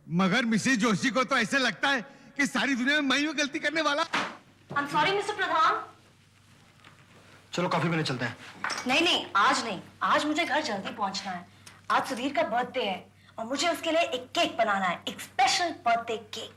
मगर मिसेस जोशी को तो ऐसे लगता है कि सारी दुनिया में मैं ही गलती करने वाला। I'm sorry, Mr. प्रधान। चलो कॉफी पीने चलते हैं। नहीं नहीं, आज नहीं। आज मुझे घर जल्दी पहुंचना है। आज सुधीर का बर्थडे है और मुझे उसके लिए एक केक बनाना है, एक स्पेशल बर्थडे केक।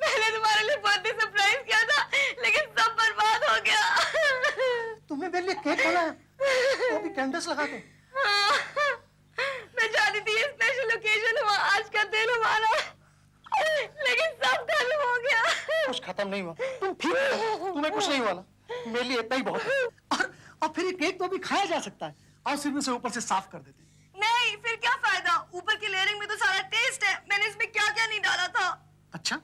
मैंने तुम्हारे लिए बर्थडे सरप्राइज किया था, लेकिन सब बर्बाद हो गया। तुमने मेरे लिए केक बनाया, वो भी कैंडल्स लगा के। मैं चाहती थी ये स्पेशल ओकेजन हुआ, आज का दिन हमारा, लेकिन सब खत्म हो गया। कुछ खत्म नहीं हुआ, तुम ठीक हो, तुम्हें कुछ नहीं हुआ ना, मेरे लिए इतना ही बहुत है। और फिर ये केक तो अभी खाया जा सकता है। आओ सिर्फ इसे ऊपर से साफ कर देते हैं। नहीं, फिर क्या फायदा? ऊपर की लेयरिंग में तो सारा टेस्ट है, मैंने इसमें क्या क्या नहीं डाला था। अच्छा,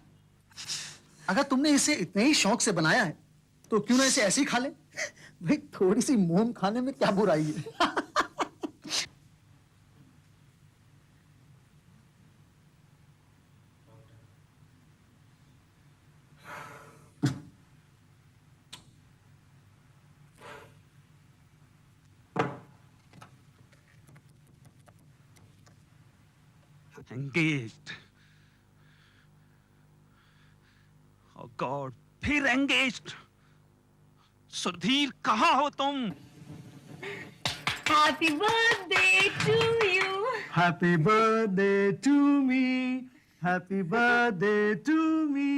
अगर तुमने इसे इतने ही शौक से बनाया है तो क्यों ना इसे ऐसे ही खा ले। भाई थोड़ी सी मोम खाने में क्या बुराई है। Engaged. Oh God, फिर engaged. सुधीर कहाँ हो तुम? Happy birthday to you. Happy birthday to me, happy birthday to me।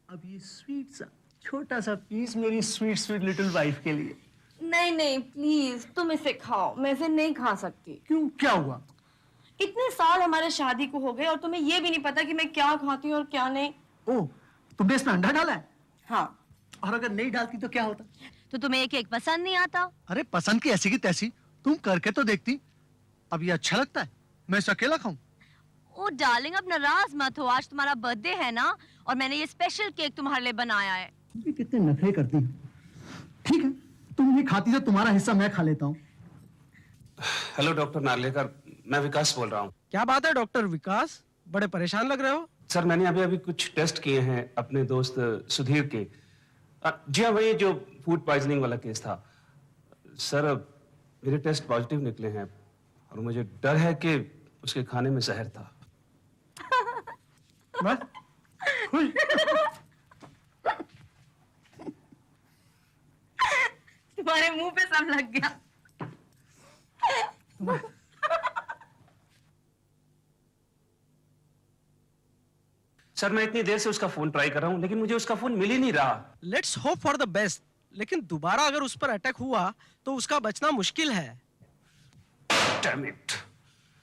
अब ये स्वीट सा छोटा सा पीस मेरी स्वीट स्वीट लिटिल वाइफ के लिए। नहीं नहीं प्लीज, तुम इसे खाओ, मैं इसे नहीं खा सकती। क्यों, क्या हुआ? इतने साल हमारे शादी को हो गए और तुम्हें ये भी नहीं पता कि मैं क्या खाती हूँ और क्या नहीं। ओह, तुमने इसमें अंडा डाला है? हाँ। और अगर नहीं डालती तो क्या होता? तो तुम्हें एक पसंद नहीं आता? अरे पसंद की ऐसी की तैसी, तुम करके तो देखती। अब ये अच्छा लगता है, मैं इसे अकेला खाऊं? ओ डार्लिंग, अब नाराज मत हो, आज तुम्हारा बर्थडे है ना, और मैंने ये स्पेशल केक तुम्हारे लिए बनाया है। तुम कितने नखरे करती हो। ठीक है, तुम भी खाती तो तुम्हारा हिस्सा मैं खा लेता हूँ। हेलो डॉक्टर नार्लेकर, मैं विकास बोल रहा हूँ। क्या बात है डॉक्टर विकास, बड़े परेशान लग रहे हो। सर मैंने अभी अभी कुछ टेस्ट किए हैं अपने दोस्त सुधीर के। जी हाँ, वही जो फूड पॉइजनिंग वाला केस था। सर मेरे टेस्ट पॉजिटिव निकले हैं और मुझे डर है कि उसके खाने में जहर था। तुम्हारे मुंह पे सब लग गया। सर मैं इतनी देर से उसका फोन ट्राई कर रहा हूँ, लेकिन मुझे उसका फोन मिल ही नहीं रहा। Let's hope for the best, लेकिन दोबारा अगर उस पर अटैक हुआ तो उसका बचना मुश्किल है। Damn it!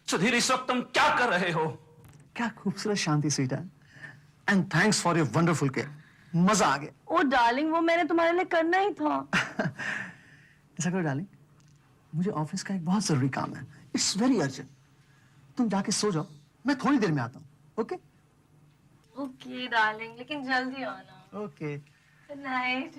सुधीर, इस वक्त तुम क्या कर रहे हो? क्या खूबसूरत शांति स्वीट है। And thanks for your wonderful care, मजा आ गया। ओ डार्लिंग, वो मैंने तुम्हारे लिए करना ही था। ऐसा करो डार्लिंग, मुझे ऑफिस का एक बहुत जरूरी काम है, इट्स वेरी अर्जेंट। तुम जाके सो जाओ, मैं थोड़ी देर में आता हूँ। ओके ओके डार्लिंग, लेकिन जल्दी आना। Okay, good night.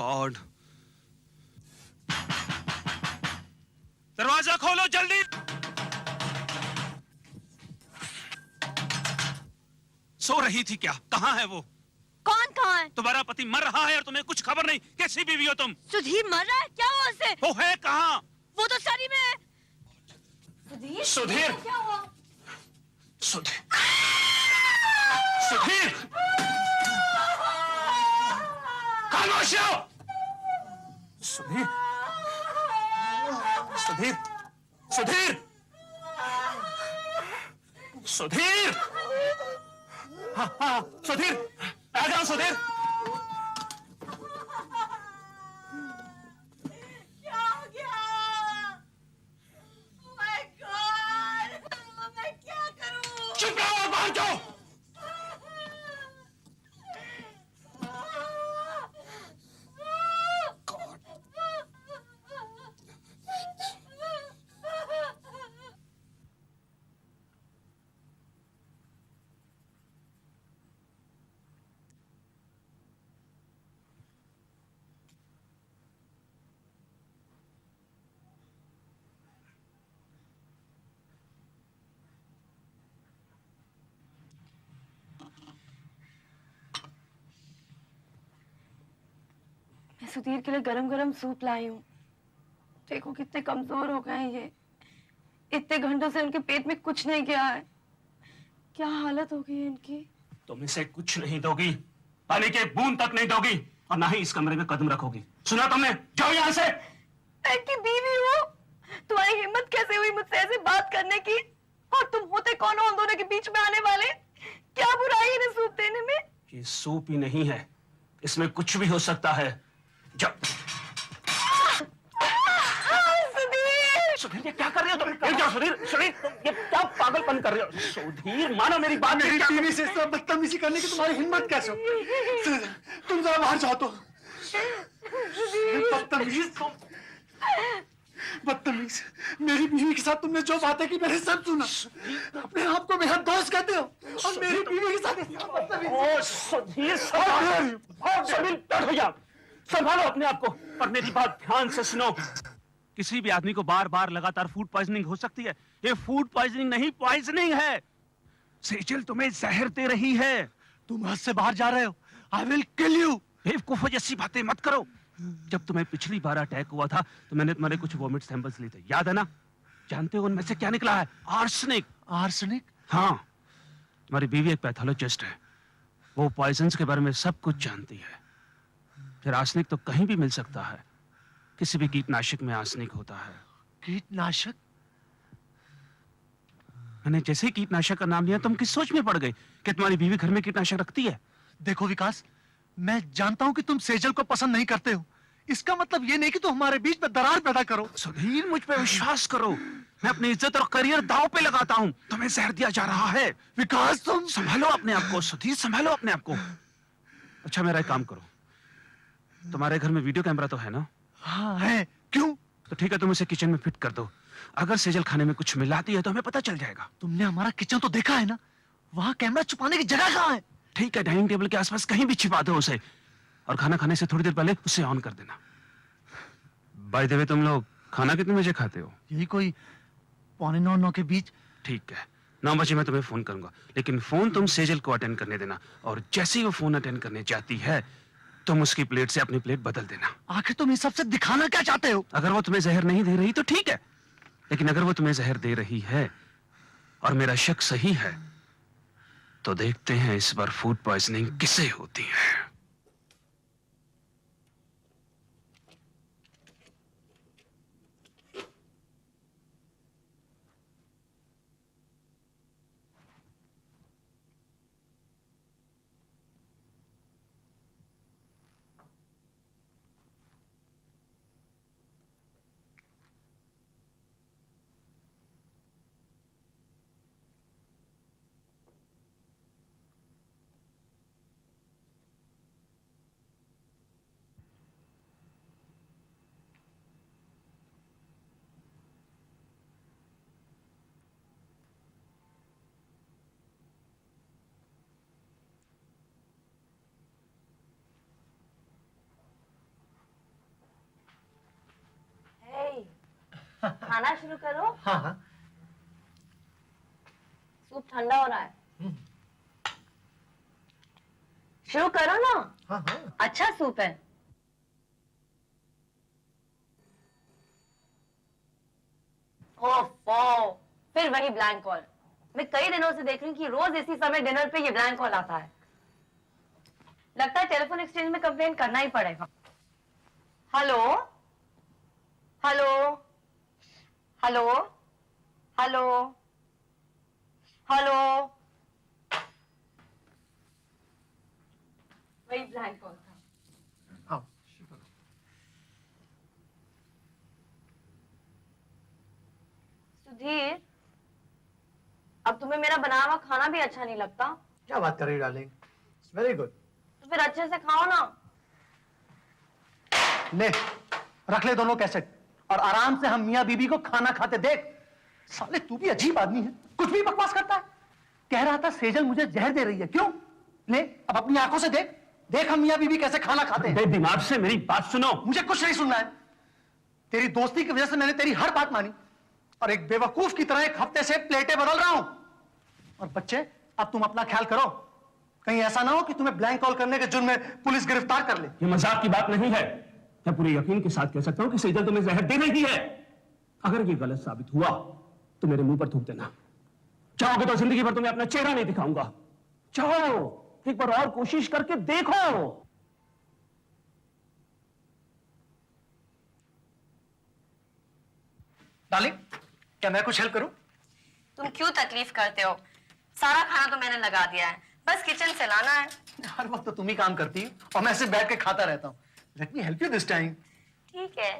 गॉड। दरवाजा खोलो जल्दी। सो रही थी क्या? कहाँ है वो? कौन कहाँ है? तुम्हारा पति मर रहा है और तुम्हें कुछ खबर नहीं। कैसी बीवी हो तुम? सुधीर मर रहा है? क्या हुआ उसे? वो है कहाँ? वो तो सरी में है। सुधीर? सुधीर? क्या हुआ? सुधीर? सुधीर? खामोश रहो। सुधीर? सुधीर? सुधीर? सुधीर? हाँ हाँ सुधीर, आ जाओ सुधीर। क्या हो गया? Oh my God! मैं क्या करूं? चुप रहो और बाहर जाओ। मैं सुधीर के लिए गरम गरम सूप लाई हूँ। देखो कितने कमजोर हो गए हैं ये। इतने घंटों से उनके पेट में कुछ नहीं गया है। क्या हालत हो गई है इनकी। तुम इसे कुछ नहीं दोगी, पानी की एक बूंद तक नहीं दोगी और ना ही इस कमरे में कदम रखोगी। सुना तुमने? जाओ यहाँ से। मैं की बीवी हूँ। तुम्हारी हिम्मत कैसे हुई मुझसे ऐसे बात करने की? और तुम होते कौन हो उन दोनों के बीच में आने वाले? क्या बुराई है इन्हें सूप देने में? ये सूप ही नहीं है, इसमें कुछ भी हो सकता है। जाओ। सुधीर! सुधीर ये क्या कर रहे हो तुम? क्या सुधीर? सुधीर तुम ये क्या पागलपन कर रहे हो? सुधीर मानो मेरी बात। मेरी बीवी से इस तरह बदतमीजी करने की तुम्हारी हिम्मत कैसे हो? तुम जरा बाहर जाओ तो। बदतमीज तुम। बदतमीज। मेरी बीवी के साथ तुमने जो बातें की मैंने सब सुना। अपने आप को मेरा दोस्त कहते हो और मेरी बीवी के साथ बदतमीजी। ओ सुधीर सुधीर बैठो जाओ। संभालो अपने आप को और मेरी बात ध्यान से सुनो। किसी भी आदमी को बार बार लगातार फूड पॉइजनिंग हो सकती है। ये फूड पॉइजनिंग नहीं, पॉइजनिंग है। सेजल तुम्हें जहर दे रही है। तुम हद से बाहर जा रहे हो। I will kill you. बेवकूफों जैसी बातें मत करो। जब तुम्हें पिछली बार अटैक हुआ था तो मैंने तुम्हारे कुछ वोमिट सैंपल्स लिए थे, याद है ना? जानते हो उनमें से क्या निकला है? आर्सेनिक। आर्सेनिक? हाँ, तुम्हारी बीवी एक पैथोलॉजिस्ट है। वो पॉइजन्स के बारे में सब कुछ जानती है। फिर आर्सेनिक तो कहीं भी मिल सकता है। किसी भी कीटनाशक में आर्सेनिक होता है। कीटनाशक? मैंने जैसे ही कीटनाशक का नाम लिया तुम किस सोच में पड़ गए कि तुम्हारी बीवी घर में कीटनाशक रखती है? देखो विकास, मैं जानता हूं कि तुम सेजल को पसंद नहीं करते हो। इसका मतलब ये नहीं कि तुम हमारे बीच में दरार पैदा करो। सुधीर मुझ पे विश्वास करो। मैं अपनी इज्जत और करियर दांव पे लगाता हूं। तुम्हें जहर दिया जा रहा है। विकास तुम संभालो अपने आप को। सुधीर संभालो अपने आप को। अच्छा मेरा एक काम करो, तुम्हारे घर में वीडियो कैमरा तो है ना? हाँ है। क्यों? तो ठीक है, तुम इसे किचन में फिट कर दो। अगर सेजल खाने में कुछ मिलाती है तो हमें पता चल जाएगा। तुमने हमारा किचन तो देखा है ना? वहाँ कैमरा छुपाने की जगह कहाँ है? ठीक है, डाइनिंग टेबल के आसपास कहीं भी छिपा दो उसे और खाना खाने से थोड़ी देर पहले उसे ऑन कर देना। बाय द वे तुम लोग खाना कितने बजे खाते हो? यही कोई 8:45-9 के बीच। ठीक है, 9 बजे मैं तुम्हें फोन करूंगा, लेकिन फोन तुम सेजल को अटेंड करने देना और जैसे ही वो फोन अटेंड करने जाती है तुम उसकी प्लेट से अपनी प्लेट बदल देना। आखिर तुम इस सबसे दिखाना क्या चाहते हो? अगर वो तुम्हें जहर नहीं दे रही तो ठीक है, लेकिन अगर वो तुम्हें जहर दे रही है और मेरा शक सही है तो देखते हैं इस बार फूड पॉइजनिंग किसे होती है। खाना शुरू करो। हाँ हाँ। सूप ठंडा हो रहा है। शुरू करो ना। हाँ हाँ। अच्छा सूप है। ओफो, फिर वही ब्लैंक कॉल। मैं कई दिनों से देख रही हूँ कि रोज इसी समय डिनर पे ये ब्लैंक कॉल आता है। लगता है टेलीफोन एक्सचेंज में कंप्लेन करना ही पड़ेगा। Hello hello hello hello hello. वही ब्लैंक कॉल था। हाँ। सुधीर, अब तुम्हें मेरा बनाया हुआ खाना भी अच्छा नहीं लगता? क्या बात कर रही डार्लिंग? It's very good. तो फिर अच्छे से खाओ ना। ले, रख ले दोनों कैसेट और आराम से हम मियां बीबी को खाना खाते देख। साले तू भी अजीब आदमी है, कुछ भी बकवास करता है। कह रहा था सेजल मुझे जहर दे रही है, क्यों? ले अब अपनी आंखों से देख, देख हम मियां बीबी कैसे खाना खाते हैं। दिमाग से मेरी बात सुनो। मुझे कुछ नहीं सुनना है। तेरी दोस्ती की वजह से मैंने तेरी हर बात मानी और एक बेवकूफ की तरह एक हफ्ते से प्लेटें बदल रहा हूं। और बच्चे, अब तुम अपना ख्याल करो, कहीं ऐसा ना हो कि तुम्हें ब्लैंक कॉल करने के जुर्म में पुलिस गिरफ्तार कर ले। ये मजाक की बात नहीं है। मैं पूरे यकीन के साथ कह सकता हूं कि सेजल तुम्हें जहर दे रही है। अगर ये गलत साबित हुआ तो मेरे मुंह पर थूक देना। चाहोगे तो जिंदगी भर तुम्हें अपना चेहरा नहीं दिखाऊंगा। चाहो एक बार और कोशिश करके देखो। डार्लिंग, क्या मैं कुछ हेल्प करूं? तुम क्यों तकलीफ करते हो? सारा खाना तो मैंने लगा दिया है, बस किचन से लाना है। हर वक्त तो तुम ही काम करती हो और मैं सिर्फ बैठ के खाता रहता हूं। Let me help you this time. ठीक है।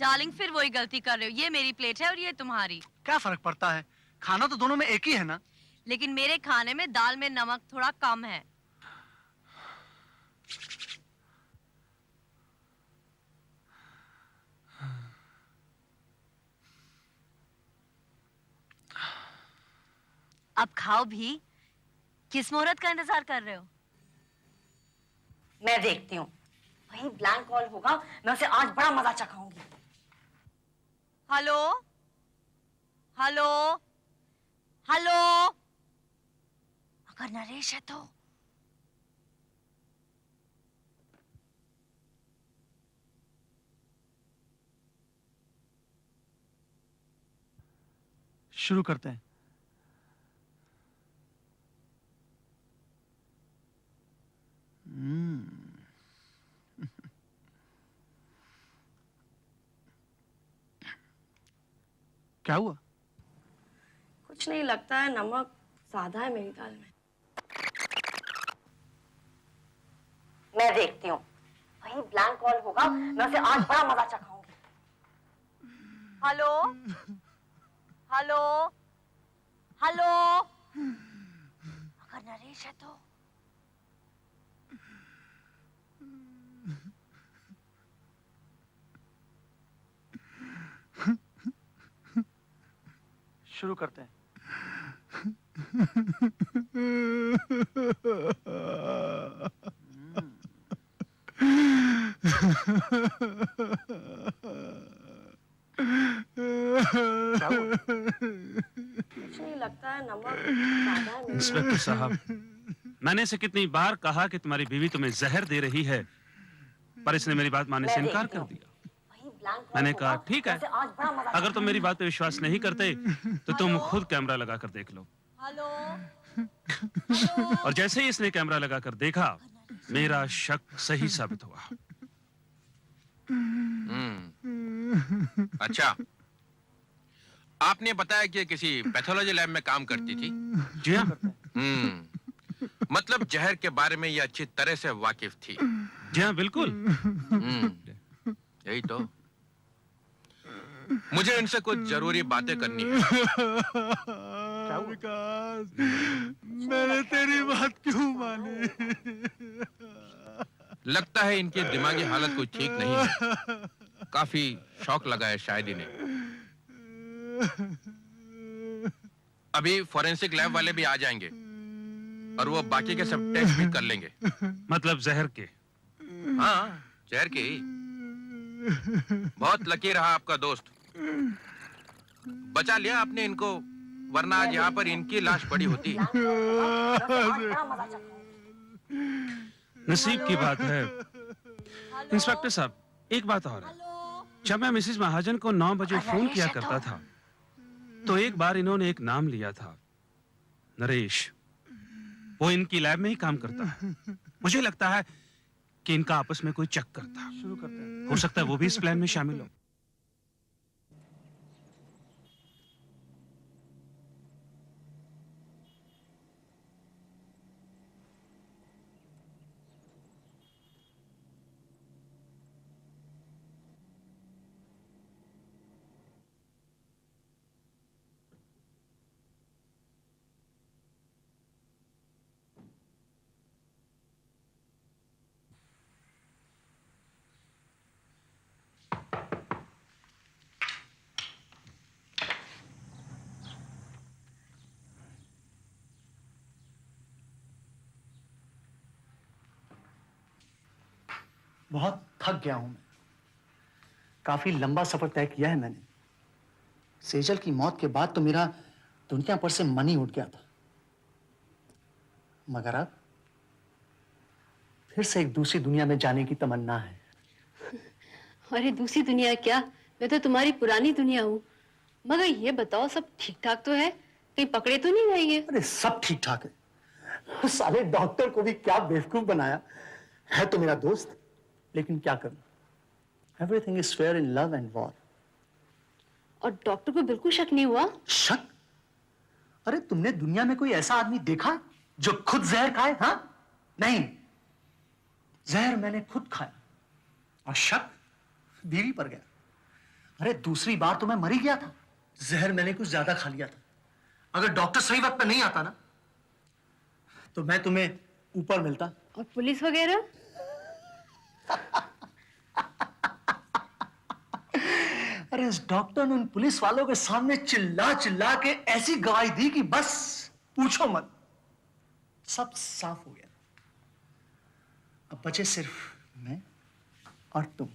डार्लिंग, फिर वही गलती कर रहे हो। ये मेरी प्लेट है और ये तुम्हारी। क्या फर्क पड़ता है? खाना तो दोनों में एक ही है ना। लेकिन मेरे खाने में दाल में नमक थोड़ा कम है। अब खाओ भी। किस मुहूर्त का इंतजार कर रहे हो? मैं देखती हूँ, वही ब्लैंक कॉल होगा, मैं उसे आज बड़ा मजा चखाऊंगी। Hello hello hello. अगर नरेश है तो शुरू करते हैं। क्या हुआ? कुछ नहीं, लगता है नमक ज्यादा है मेरी दाल में। मैं देखती हूँ, वही ब्लैंक कॉल होगा, मैं उसे आज बड़ा मजा चखाऊंगी। Hello hello hello. अगर नरेश है तो शुरू करते हैं। कुछ नहीं, लगता है नमक ज्यादा है। इंस्पेक्टर साहब, मैंने इसे कितनी बार कहा कि तुम्हारी बीवी तुम्हें जहर दे रही है, पर इसने मेरी बात मानने से इनकार कर दिया। मैंने कहा ठीक है, अगर तुम मेरी बात पे विश्वास नहीं करते तो तुम खुद कैमरा लगा कर देख लो। हेलो। और जैसे ही इसने कैमरा लगा कर देखा, मेरा शक सही साबित हुआ। अच्छा, आपने बताया कि किसी पैथोलॉजी लैब में काम करती थी? जी हाँ। मतलब जहर के बारे में ये अच्छी तरह से वाकिफ थी। जी हाँ, बिल्कुल। यही तो, मुझे इनसे कुछ जरूरी बातें करनी है। विकास, मैंने तेरी बात क्यों मानी? लगता है इनकी दिमागी हालत कोई ठीक नहीं है। काफी शौक लगा है शायद इन्हें। अभी फोरेंसिक लैब वाले भी आ जाएंगे और वो बाकी के सब टेस्ट भी कर लेंगे। मतलब जहर के? हाँ, जहर के ही। बहुत लकी रहा आपका दोस्त, बचा लिया आपने इनको, वरना आज यहाँ पर इनकी लाश पड़ी होती। नसीब की बात है। इंस्पेक्टर साहब, एक बात और है। जब मैं मिसेस महाजन को 9 बजे फोन किया करता था तो एक बार इन्होंने एक नाम लिया था, नरेश। वो इनकी लैब में ही काम करता है। मुझे लगता है कि इनका आपस में कोई चक्कर था। शुरू करते हैं। हो सकता है वो भी इस प्लान में शामिल हो। बहुत थक गया हूं मैं। काफी लंबा सफर तय किया है मैंने। सेजल की मौत के बाद तो मेरा दुनिया पर से मन ही उठ गया था, मगर अब फिर से एक दूसरी दुनिया में जाने की तमन्ना है। अरे दूसरी दुनिया क्या, मैं तो तुम्हारी पुरानी दुनिया हूँ। मगर ये बताओ, सब ठीक ठाक तो है? कहीं पकड़े तो नहीं रहेंगे? अरे सब ठीक ठाक है। साले डॉक्टर को भी क्या बेवकूफ बनाया है। तो मेरा दोस्त, लेकिन क्या करूं? Everything is fair in love and war. और डॉक्टर को बिल्कुल शक नहीं हुआ? शक? अरे तुमने दुनिया में कोई ऐसा आदमी देखा जो खुद जहर खाए? हाँ, नहीं। जहर मैंने खुद खाया और शक बीवी पर गया। अरे दूसरी बार तो मैं मर ही गया था। जहर मैंने कुछ ज्यादा खा लिया था। अगर डॉक्टर सही वक्त पर नहीं आता ना, तो मैं तुम्हें ऊपर मिलता। और पुलिस वगैरह? अरे इस डॉक्टर ने उन पुलिस वालों के सामने चिल्ला चिल्ला के ऐसी गवाही दी कि बस पूछो मत। सब साफ हो गया। अब बचे सिर्फ मैं और तुम।